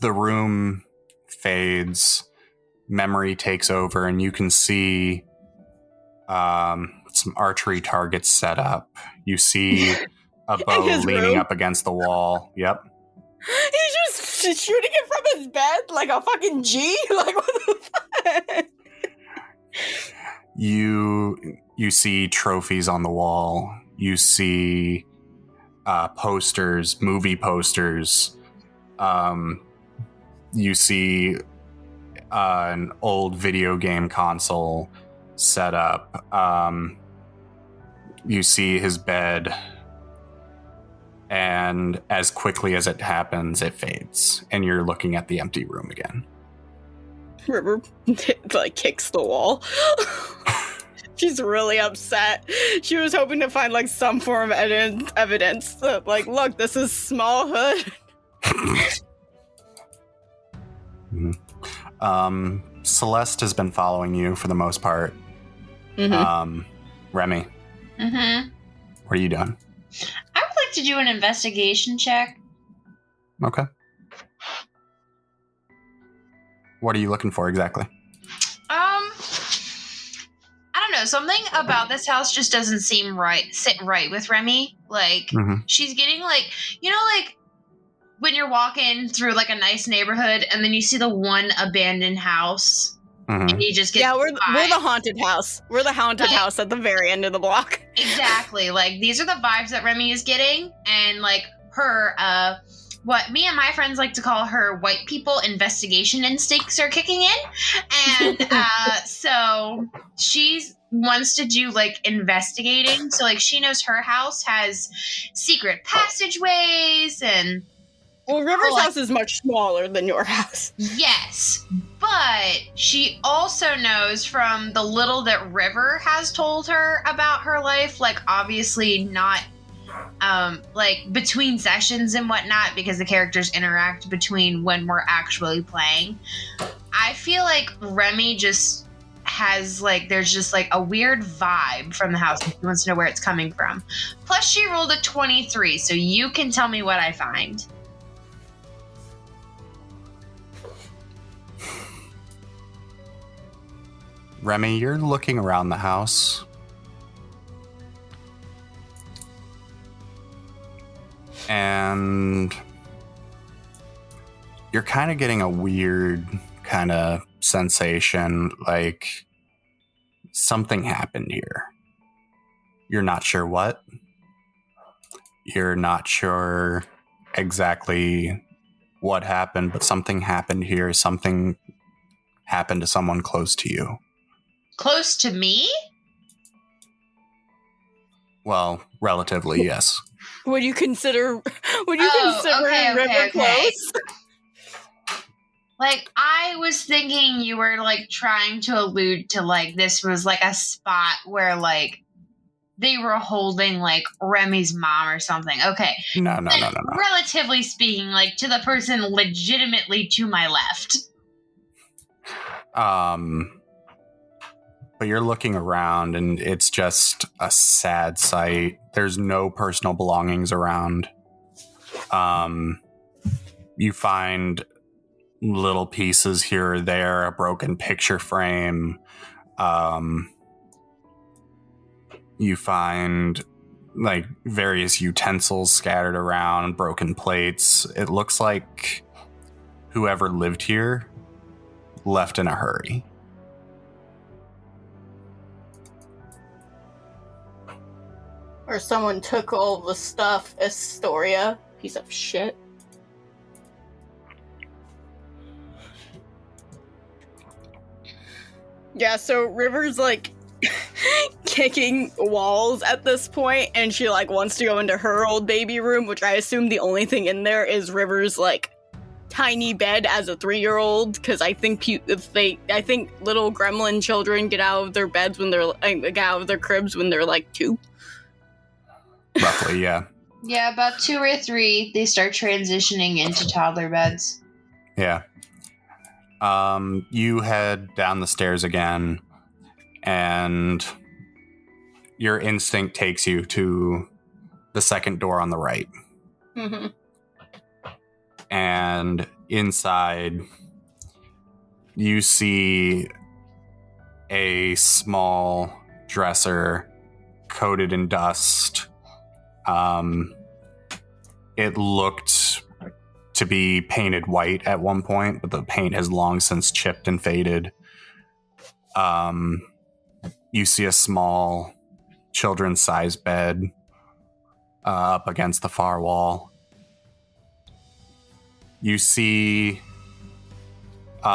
the room fades, memory takes over, and you can see some archery targets set up. You see a bow leaning up against the wall. Yep. He's just shooting it from his bed like a fucking G? Like, what the fuck? You see trophies on the wall. You see posters, movie posters. You see an old video game console set up. You see his bed. And as quickly as it happens, it fades. And you're looking at the empty room again. River, like, kicks the wall. She's really upset. She was hoping to find, like, some form of evidence that, like, look, this is small hood. Celeste has been following you for the most part. Remi. What are you doing? I would like to do an investigation check. Okay. What are you looking for exactly? I don't know. Something about this house just doesn't sit right with Remi. Like, she's getting, like, you know, like, when you're walking through, like, a nice neighborhood and then you see the one abandoned house and you just get... Yeah, we're the haunted house. We're the haunted house at the very end of the block. Exactly. Like, these are the vibes that Remi is getting. And, like, her, what me and my friends like to call her white people investigation instincts are kicking in. And so she wants to do, like, investigating. So, like, she knows her house has secret passageways and... Well, River's house is much smaller than your house. Yes, but she also knows from the little that River has told her about her life, like, obviously not, like, between sessions and whatnot, because the characters interact between when we're actually playing. I feel like Remi just has, like, there's just, like, a weird vibe from the house. She wants to know where it's coming from. Plus, she rolled a 23, so you can tell me what I find. Remi, you're looking around the house. And you're kind of getting a weird kind of sensation, like something happened here. You're not sure what. You're not sure exactly what happened, but something happened here. Something happened to someone close to you. Close to me? Well, relatively, yes. Would you consider River close? Like, I was thinking you were, like, trying to allude to, like, this was, like, a spot where, like, they were holding, like, Remi's mom or something. Okay. No. Relatively speaking, like, to the person legitimately to my left. But you're looking around and it's just a sad sight. There's no personal belongings around. You find little pieces here or there, a broken picture frame. You find, like, various utensils scattered around, broken plates. It looks like whoever lived here left in a hurry. Or someone took all the stuff. Astoria, piece of shit. Yeah, so River's, like, kicking walls at this point, and she, like, wants to go into her old baby room, which I assume the only thing in there is River's, like, tiny bed as a 3-year-old, because I think little gremlin children get out of their beds when they're get out of their cribs when they're like 2. Roughly, yeah. Yeah, about 2 or 3, they start transitioning into toddler beds. Yeah. You head down the stairs again, and your instinct takes you to the second door on the right. Mm-hmm. And inside, you see a small dresser coated in dust. It looked to be painted white at one point, but the paint has long since chipped and faded. You see a small children's-sized bed up against the far wall. You see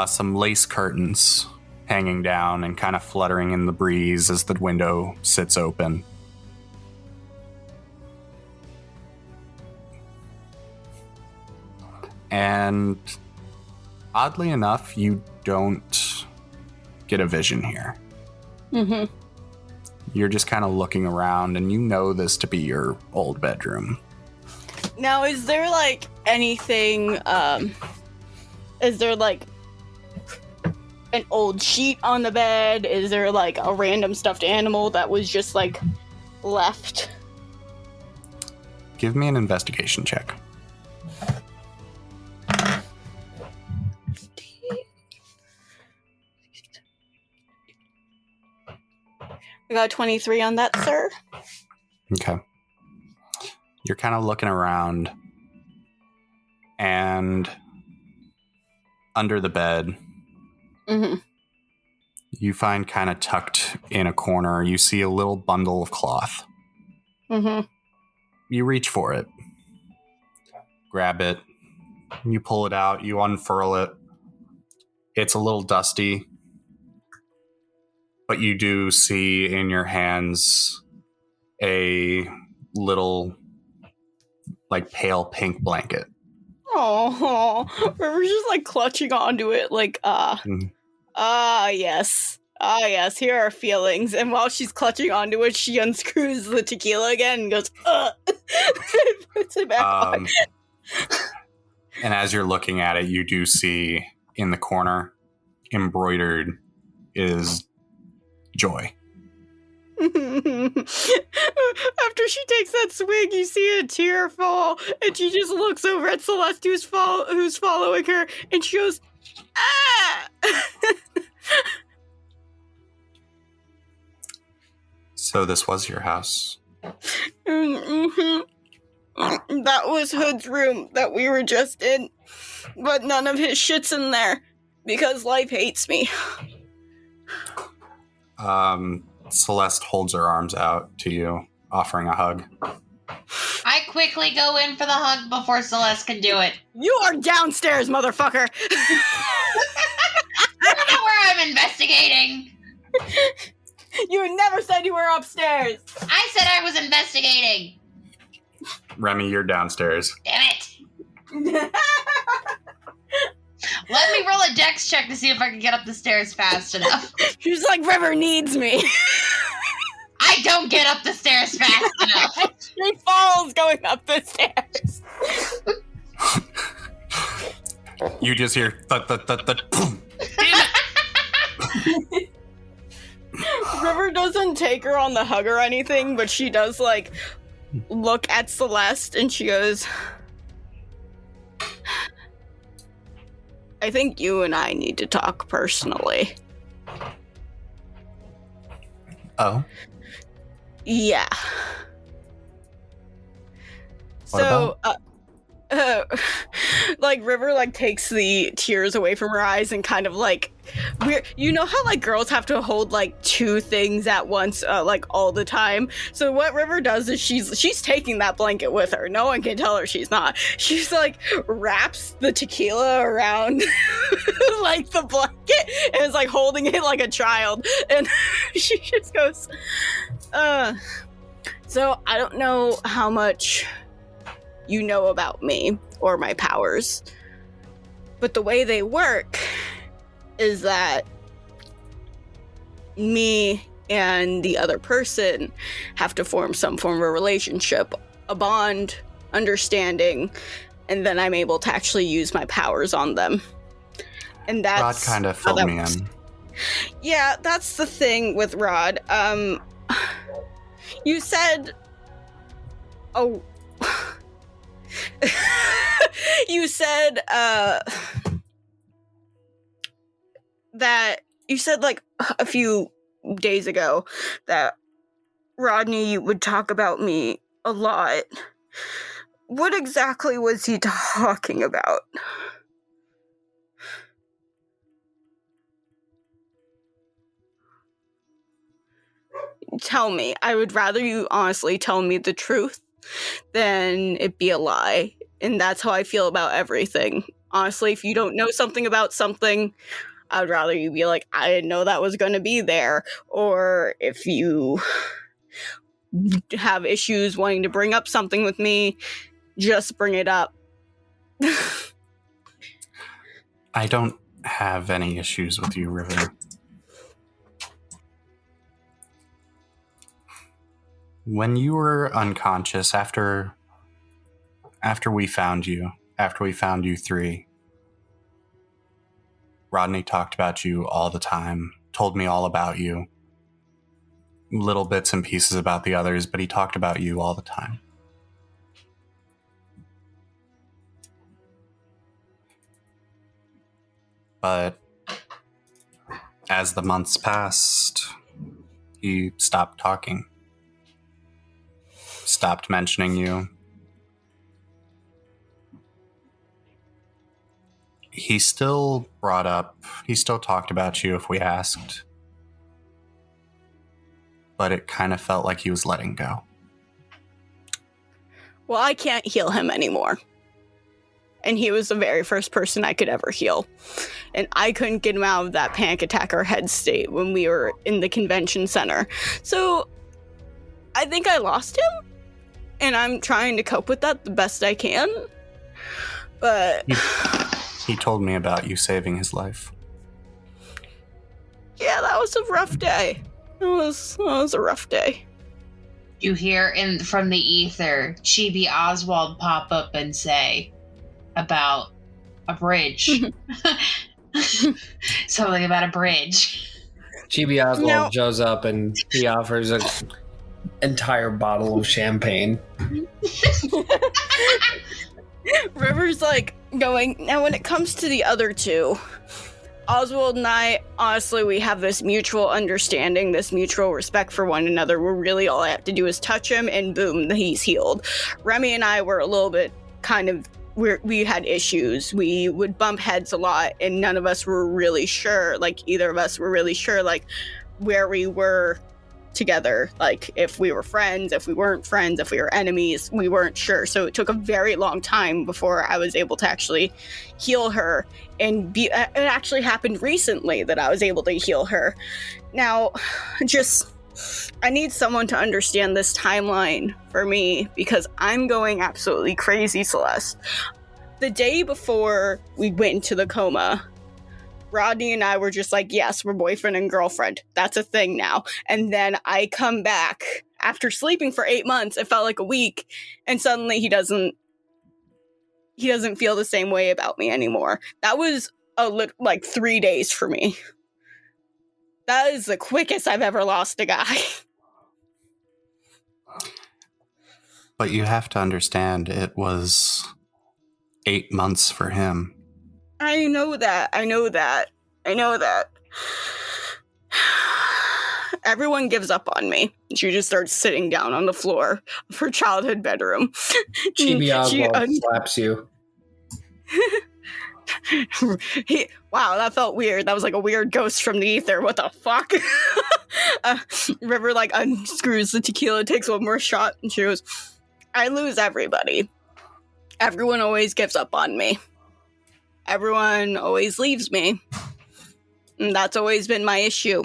some lace curtains hanging down and kind of fluttering in the breeze as the window sits open. And oddly enough, you don't get a vision here. Mm-hmm. You're just kind of looking around, and you know this to be your old bedroom. Now, is there, like, anything, is there, like, an old sheet on the bed? Is there, like, a random stuffed animal that was just, like, left? Give me an investigation check. I got 23 on that, sir. Okay. You're kind of looking around, and under the bed, Mm-hmm. you find kind of tucked in a corner, you see a little bundle of cloth. Mm-hmm. You reach for it, grab it, you pull it out, you unfurl it. It's a little dusty, but you do see in your hands a little, like, pale pink blanket. Oh, River's just, like, clutching onto it, like, yes. Yes, here are feelings. And while she's clutching onto it, she unscrews the tequila again and goes, puts it back on. And as you're looking at it, you do see in the corner, embroidered, is Joy. After she takes that swig, you see a tear fall, and she just looks over at Celeste, who's following her, and she goes, "Ah!" So this was your house? Mm-hmm. That was Hood's room that we were just in, but none of his shit's in there because life hates me. Celeste holds her arms out to you, offering a hug. I quickly go in for the hug before Celeste can do it. You are downstairs, motherfucker! I don't know where I'm investigating. You never said you were upstairs. I said I was investigating. Remi, you're downstairs. Damn it. Let me roll a dex check to see if I can get up the stairs fast enough. She's like, River needs me. I don't get up the stairs fast enough. She falls going up the stairs. You just hear thud, thud, thud, thud, boom. River doesn't take her on the hug or anything, but she does, like, look at Celeste and she goes, I think you and I need to talk personally. Oh? Yeah. What like, River, like, takes the tears away from her eyes and kind of, like, you know how, like, girls have to hold, like, 2 things at once, like, all the time? So what River does is she's taking that blanket with her. No one can tell her she's not. She's, like, wraps the tequila around, like, the blanket and is, like, holding it like a child. And she just goes, so I don't know how much you know about me or my powers, But the way they work is that me and the other person have to form some form of a relationship, a bond, understanding, and then I'm able to actually use my powers on them. And that's Rod kind of filled me in. Yeah, that's the thing with Rod. You said... Oh... you said, that... You said, like, a few days ago that Rodney would talk about me a lot. What exactly was he talking about? Tell me. I would rather you honestly tell me the truth than it be a lie. And that's how I feel about everything. Honestly, if you don't know something about something, I'd rather you be like, I didn't know that was going to be there. Or if you have issues wanting to bring up something with me, just bring it up. I don't have any issues with you, River. When you were unconscious after we found you three, Rodney talked about you all the time, told me all about you, little bits and pieces about the others, but he talked about you all the time. But as the months passed, he stopped talking, stopped mentioning you. He still talked about you if we asked, but it kind of felt like he was letting go. Well, I can't heal him anymore. And he was the very first person I could ever heal. And I couldn't get him out of that panic attack or head state when we were in the convention center. So I think I lost him, and I'm trying to cope with that the best I can. But he told me about you saving his life. Yeah, that was a rough day. That was a rough day. You hear from the ether Chibi Oswald pop up and say about a bridge. Something about a bridge. Chibi Oswald shows up and he offers an entire bottle of champagne. River's like going, now when it comes to the other two, Oswald and I, honestly, we have this mutual understanding, this mutual respect for one another, where really all I have to do is touch him and boom, he's healed. Remi and I were a little bit we had issues. We would bump heads a lot, and none of us were really sure, either of us were really sure, where we were together, if we were friends, if we weren't friends, if we were enemies, we weren't sure. So it took a very long time before I was able to actually heal her, and it actually happened recently that I was able to heal her. Now, I need someone to understand this timeline for me, because I'm going absolutely crazy, Celeste. The day before we went into the coma, Rodney and I were just like, yes, we're boyfriend and girlfriend. That's a thing now. And then I come back after sleeping for 8 months. It felt like a week. And suddenly he doesn't feel the same way about me anymore. That was 3 days for me. That is the quickest I've ever lost a guy. But you have to understand, it was 8 months for him. I know that. Everyone gives up on me. She just starts sitting down on the floor of her childhood bedroom. Chibi Oswald slaps you. Wow, that felt weird. That was like a weird ghost from the ether. What the fuck? River unscrews the tequila, takes one more shot, and she goes, I lose everybody. Everyone always gives up on me. Everyone always leaves me. And that's always been my issue.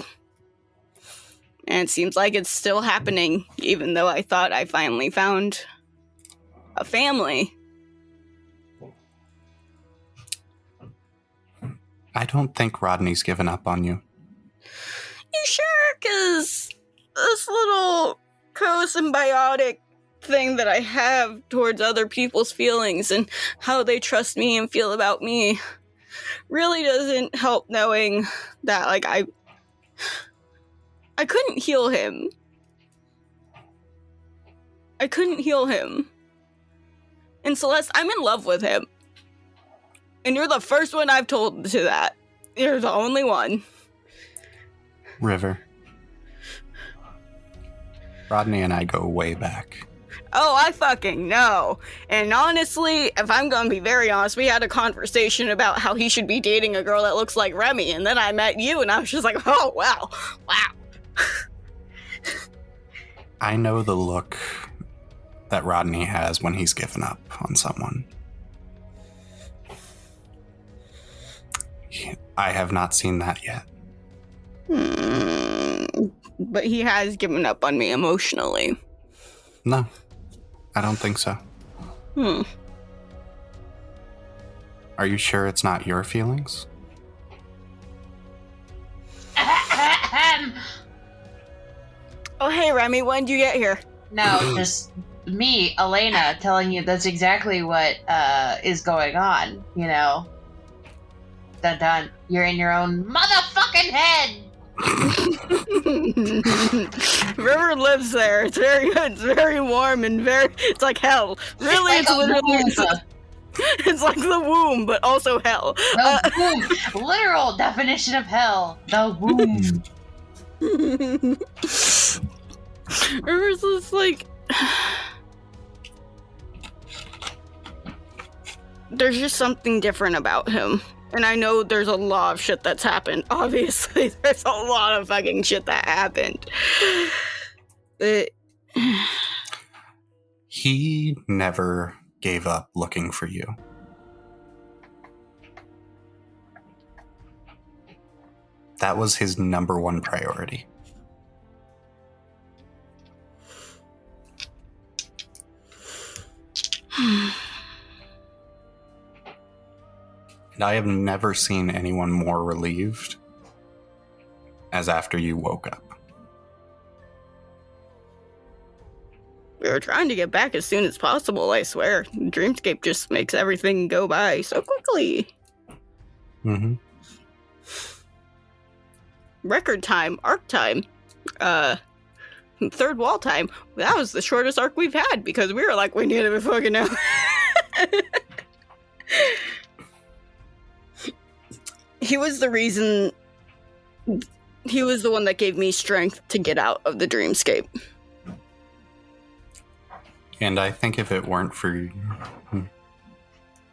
And it seems like it's still happening, even though I thought I finally found a family. don't think Rodney's given up on you. You sure? Because this little co-symbiotic thing that I have towards other people's feelings and how they trust me and feel about me really doesn't help knowing that, like, I couldn't heal him. I couldn't heal him. And Celeste, I'm in love with him. And you're the first one I've told to that. You're the only one. River. Rodney and I go way back. Oh, I fucking know. And honestly, if I'm gonna be very honest, we had a conversation about how he should be dating a girl that looks like Remi, and then I met you, and I was just like, oh, wow. I know the look that Rodney has when he's given up on someone. I have not seen that yet. But he has given up on me emotionally. No, I don't think so. Are you sure it's not your feelings? Oh, hey, Remi, when did you get here? No, just me, Elena, telling you that's exactly what is going on, you know. Dun dun. You're in your own motherfucking head! River lives there. It's very good. It's very warm and it's like hell. Really, it's literally... It's like the womb, but also hell. The womb. Literal definition of hell. The womb. River's just like... There's just something different about him. And I know there's a lot of shit that's happened. Obviously, there's a lot of fucking shit that happened. He never gave up looking for you. That was his number one priority. And I have never seen anyone more relieved as after you woke up. We were trying to get back as soon as possible, I swear. Dreamscape just makes everything go by so quickly. Mm-hmm. Record time, arc time, third wall time. That was the shortest arc we've had because we were like, we need to be fucking out. He was the reason. He was the one that gave me strength to get out of the dreamscape. And I think if it weren't for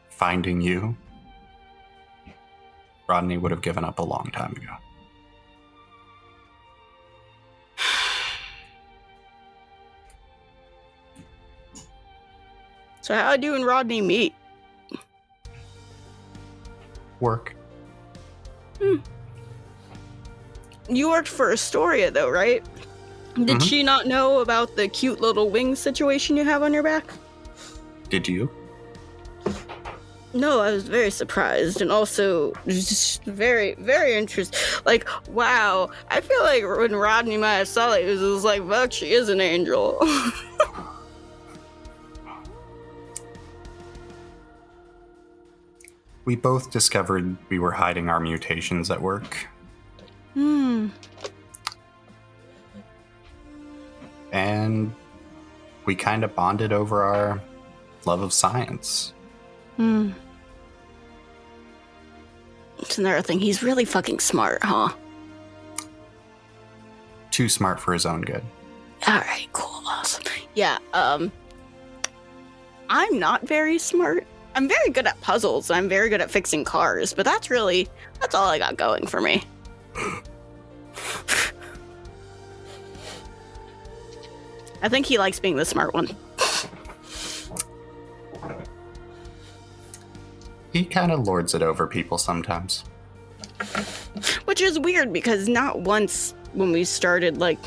finding you, Rodney would have given up a long time ago. So how'd you and Rodney meet? Work. You worked for Astoria, though, right? Did she not know about the cute little wings situation you have on your back? Did you? No, I was very surprised and also just very, very interested. Like, wow, I feel like when Rodney might have saw it, it was like, fuck, she is an angel. We both discovered we were hiding our mutations at work. And we kind of bonded over our love of science. It's another thing. He's really fucking smart, huh? Too smart for his own good. Alright, cool, awesome. Yeah, I'm not very smart. I'm very good at puzzles, and I'm very good at fixing cars, but that's all I got going for me. I think he likes being the smart one. He kind of lords it over people sometimes. Which is weird, because not once when we started, like,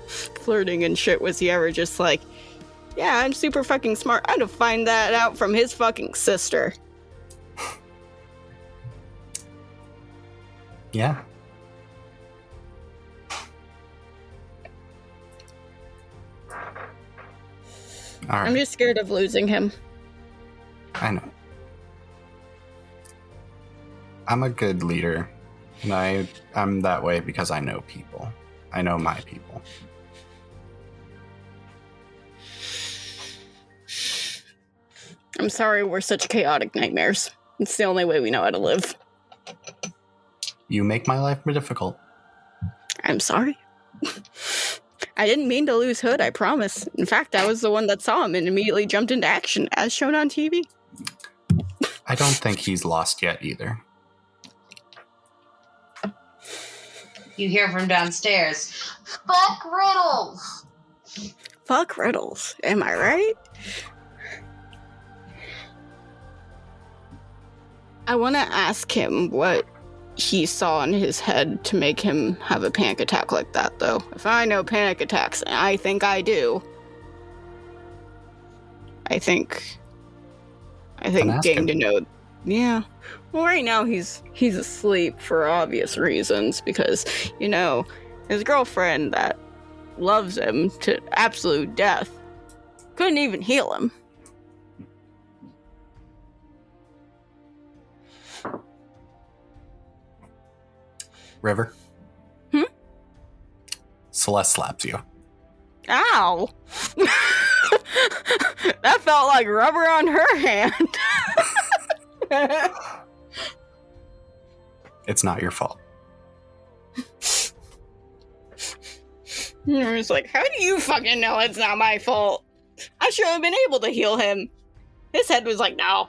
flirting and shit was he ever just like, yeah, I'm super fucking smart. I had to find that out from his fucking sister. Yeah. All right. I'm just scared of losing him. I know. I'm a good leader, and I'm that way because I know people. I know my people. I'm sorry we're such chaotic nightmares. It's the only way we know how to live. You make my life more difficult. I'm sorry. I didn't mean to lose Hood, I promise. In fact, I was the one that saw him and immediately jumped into action, as shown on TV. I don't think he's lost yet either. You hear from downstairs. Fuck Riddles! Fuck Riddles, am I right? I want to ask him what he saw in his head to make him have a panic attack like that, though. If I know panic attacks, and I think I do, I think getting to know... Yeah. Well, right now he's asleep for obvious reasons, because, you know, his girlfriend that loves him to absolute death couldn't even heal him. River? Celeste slaps you. Ow! That felt like rubber on her hand. It's not your fault. I was like, how do you fucking know it's not my fault? I should have been able to heal him. His head was like, no.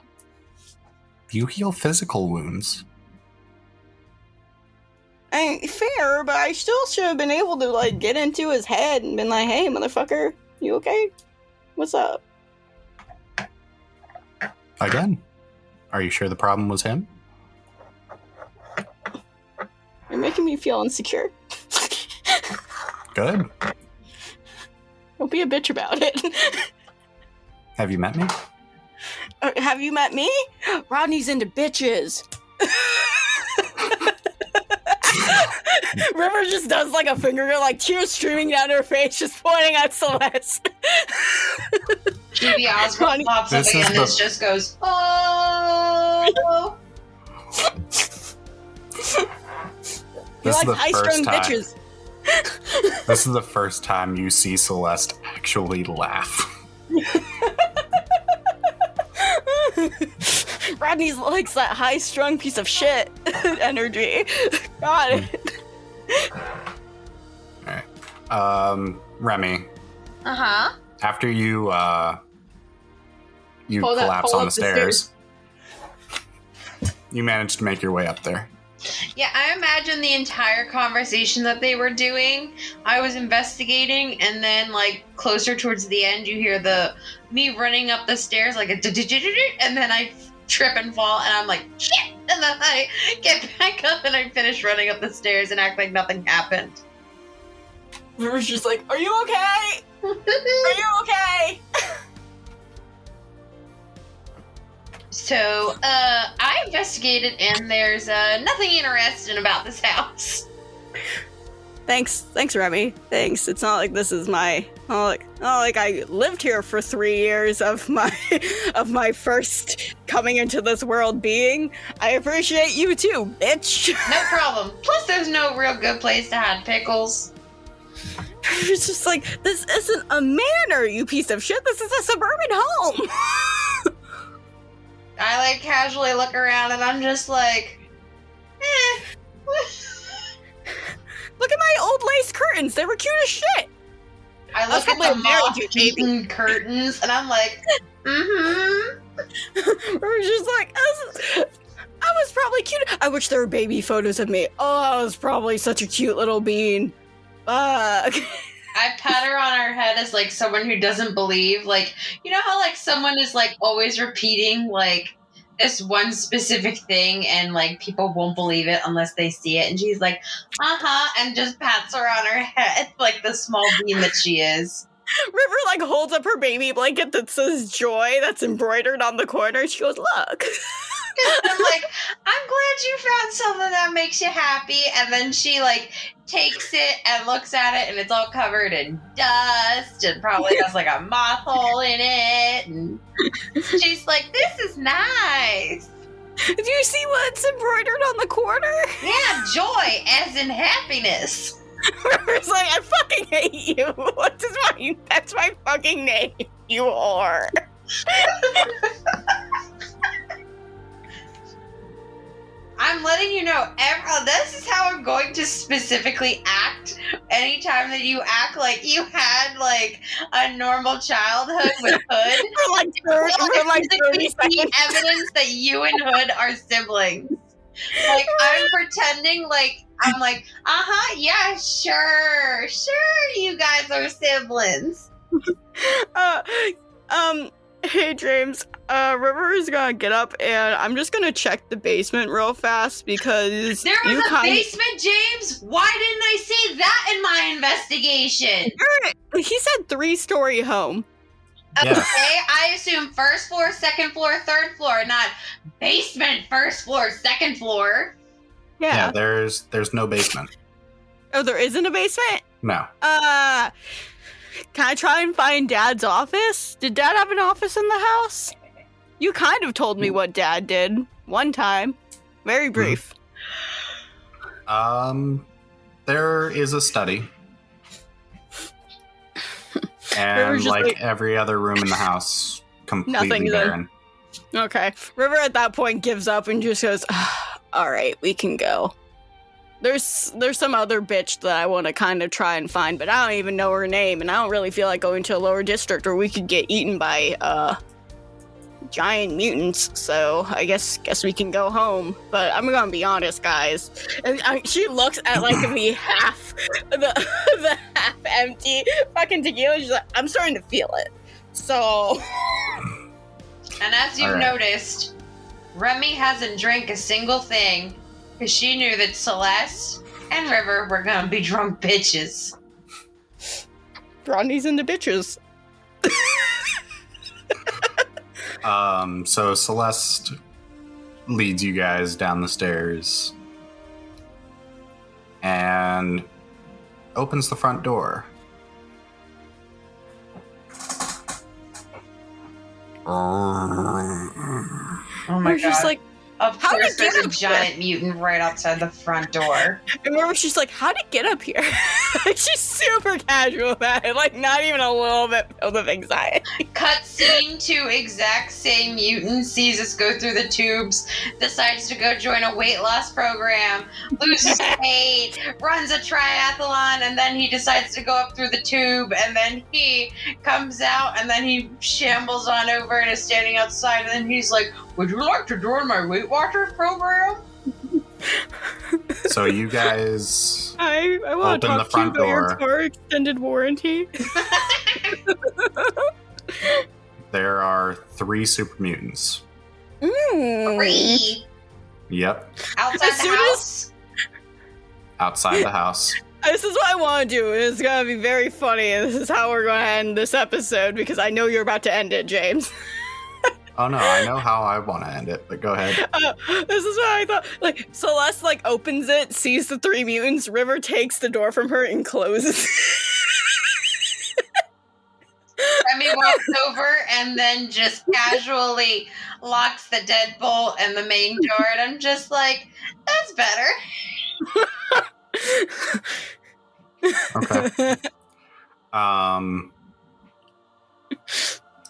You heal physical wounds. Ain't fair, but I still should have been able to, like, get into his head and been like, hey, motherfucker, you okay? What's up? Again, are you sure the problem was him? You're making me feel insecure. Good. Don't be a bitch about it. Have you met me? Have you met me? Rodney's into bitches. River just does like a finger, like tears streaming down her face, just pointing at Celeste. G.B. Oswald pops up again and this just goes, oh! You like high-strung bitches. This is the first time you see Celeste actually laugh. Rodney likes that high-strung piece of shit energy. Got it. Alright. Remi. Uh-huh. After you collapse on the stairs, you manage to make your way up there. Yeah, I imagine the entire conversation that they were doing, I was investigating, and then, like, closer towards the end, you hear me running up the stairs, like, and then I trip and fall, and I'm like, shit! And then I get back up, and I finish running up the stairs and act like nothing happened. River's just like, are you okay? Are you okay? So, I investigated, and there's nothing interesting about this house. Thanks, Remi. Thanks. It's not like this is my, not like I lived here for 3 years of my first coming into this world being. I appreciate you too, bitch. No problem. Plus, there's no real good place to hide pickles. It's just like, this isn't a manor, you piece of shit. This is a suburban home. I, like, casually look around, and I'm just like, Look at my old lace curtains. They were cute as shit. I look at the moth-eaten curtains, and I'm like, mm-hmm. We're just like, I was probably cute. I wish there were baby photos of me. Oh, I was probably such a cute little bean. Fuck. I pat her on her head as, like, someone who doesn't believe. Like, you know how, like, someone is, like, always repeating, like, this one specific thing, and, like, people won't believe it unless they see it. And she's like, uh-huh, and just pats her on her head like the small bean that she is. River, like, holds up her baby blanket that says joy that's embroidered on the corner. She goes, look. I'm like, I'm glad you found something that makes you happy. And then she like takes it and looks at it, and it's all covered in dust and probably has like a moth hole in it. And she's like, this is nice. Do you see what's embroidered on the corner? Yeah, joy as in happiness. River's like, I fucking hate you. That's my fucking name, you whore. I'm letting you know, this is how I'm going to specifically act anytime that you act like you had, like, a normal childhood with Hood. for like 30 seconds. Evidence that you and Hood are siblings. Like, I'm pretending like, I'm like, yeah, sure, you guys are siblings. Hey, James, River is gonna get up, and I'm just gonna check the basement real fast, because there was a basement, James? Why didn't I see that in my investigation? He said 3-story home. Okay, Yeah. I assume first floor, second floor, third floor, not basement, first floor, second floor. Yeah, there's no basement. Oh, there isn't a basement? No. Can I try and find Dad's office? Did Dad have an office in the house? You kind of told me what Dad did one time. Very brief. There is a study. And like every other room in the house, completely barren. Okay. River at that point gives up and just goes, all right, we can go. There's some other bitch that I want to kind of try and find, but I don't even know her name, and I don't really feel like going to a lower district or we could get eaten by giant mutants. So I guess we can go home. But I'm gonna be honest, guys. And she looks at like the half empty fucking tequila. She's like, I'm starting to feel it. So. And as you've noticed, Remi hasn't drank a single thing. Because she knew that Celeste and River were gonna be drunk bitches. Rodney's into bitches. So Celeste leads you guys down the stairs and opens the front door. Oh my god. Just like, of course there's a giant mutant right outside the front door. I remember she's like, how'd it get up here? She's super casual about it, like not even a little bit filled with anxiety. Cutscene to exact same mutant sees us go through the tubes, decides to go join a weight loss program, loses weight, runs a triathlon, and then he decides to go up through the tube, and then he comes out, and then he shambles on over and is standing outside, and then he's like, would you like to join my Weight Watchers program? So you guys I want to open the talk front to you about your door. car extended warranty. There are 3 super mutants. 3. Yep. Outside As the soon house. Outside the house. This is what I want to do. It's going to be very funny, and this is how we're going to end this episode, because I know you're about to end it, James. Oh no, I know how I want to end it, but go ahead. This is what I thought. Like, Celeste, like, opens it, sees the 3 mutants, River takes the door from her and closes. Remi walks over and then just casually locks the deadbolt and the main door, and I'm just like, that's better. Okay.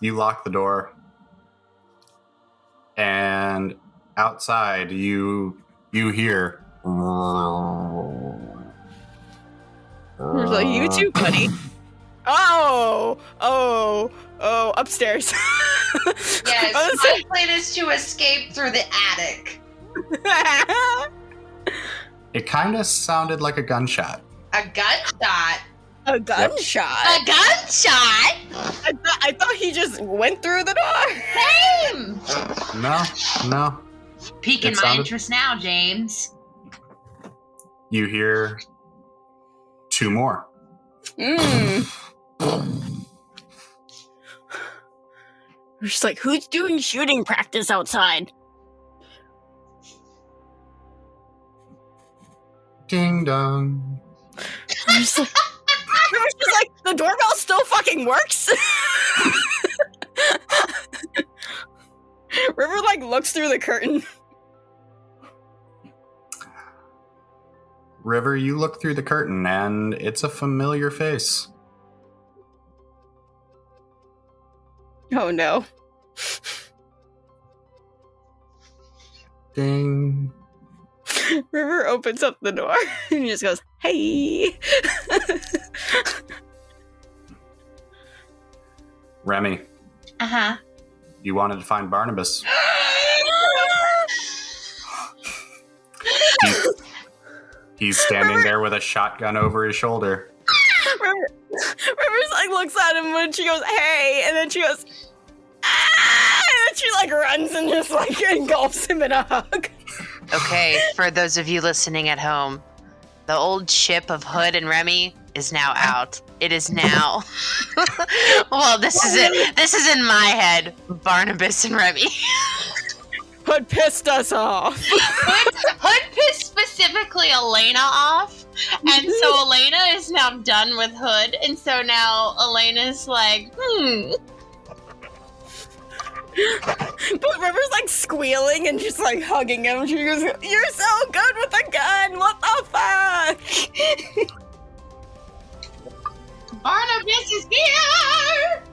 You lock the door. And outside, you hear. There's like, you too, buddy. Oh, upstairs. Yes, my plan is to escape through the attic. It kind of sounded like a gunshot. A gunshot? A gunshot? A gunshot? I thought he just went through the door. Same! No. Piquing It my sounded- interest now, James. You hear 2 more. We're just like, who's doing shooting practice outside? Ding dong. River's just like, the doorbell still fucking works? River, like, looks through the curtain. River, you look through the curtain, and it's a familiar face. Oh, no. Ding. River opens up the door and he just goes, hey. Remi, Uh-huh. you wanted to find Barnabas. He's standing there with a shotgun over his shoulder. River's like looks at him and she goes, hey, and then she goes, ah! And then she like runs and just like engulfs him in a hug. Okay, for those of you listening at home, the old ship of Hood and Remi is now out. It is now. Well, this is it. This is in my head. Barnabas and Remi. Hood pissed us off. Hood pissed specifically Elena off, and so Elena is now done with Hood, and so now Elena's like, But River's like squealing and just like hugging him. She goes, you're so good with a gun. What the fuck? Barnabas is here!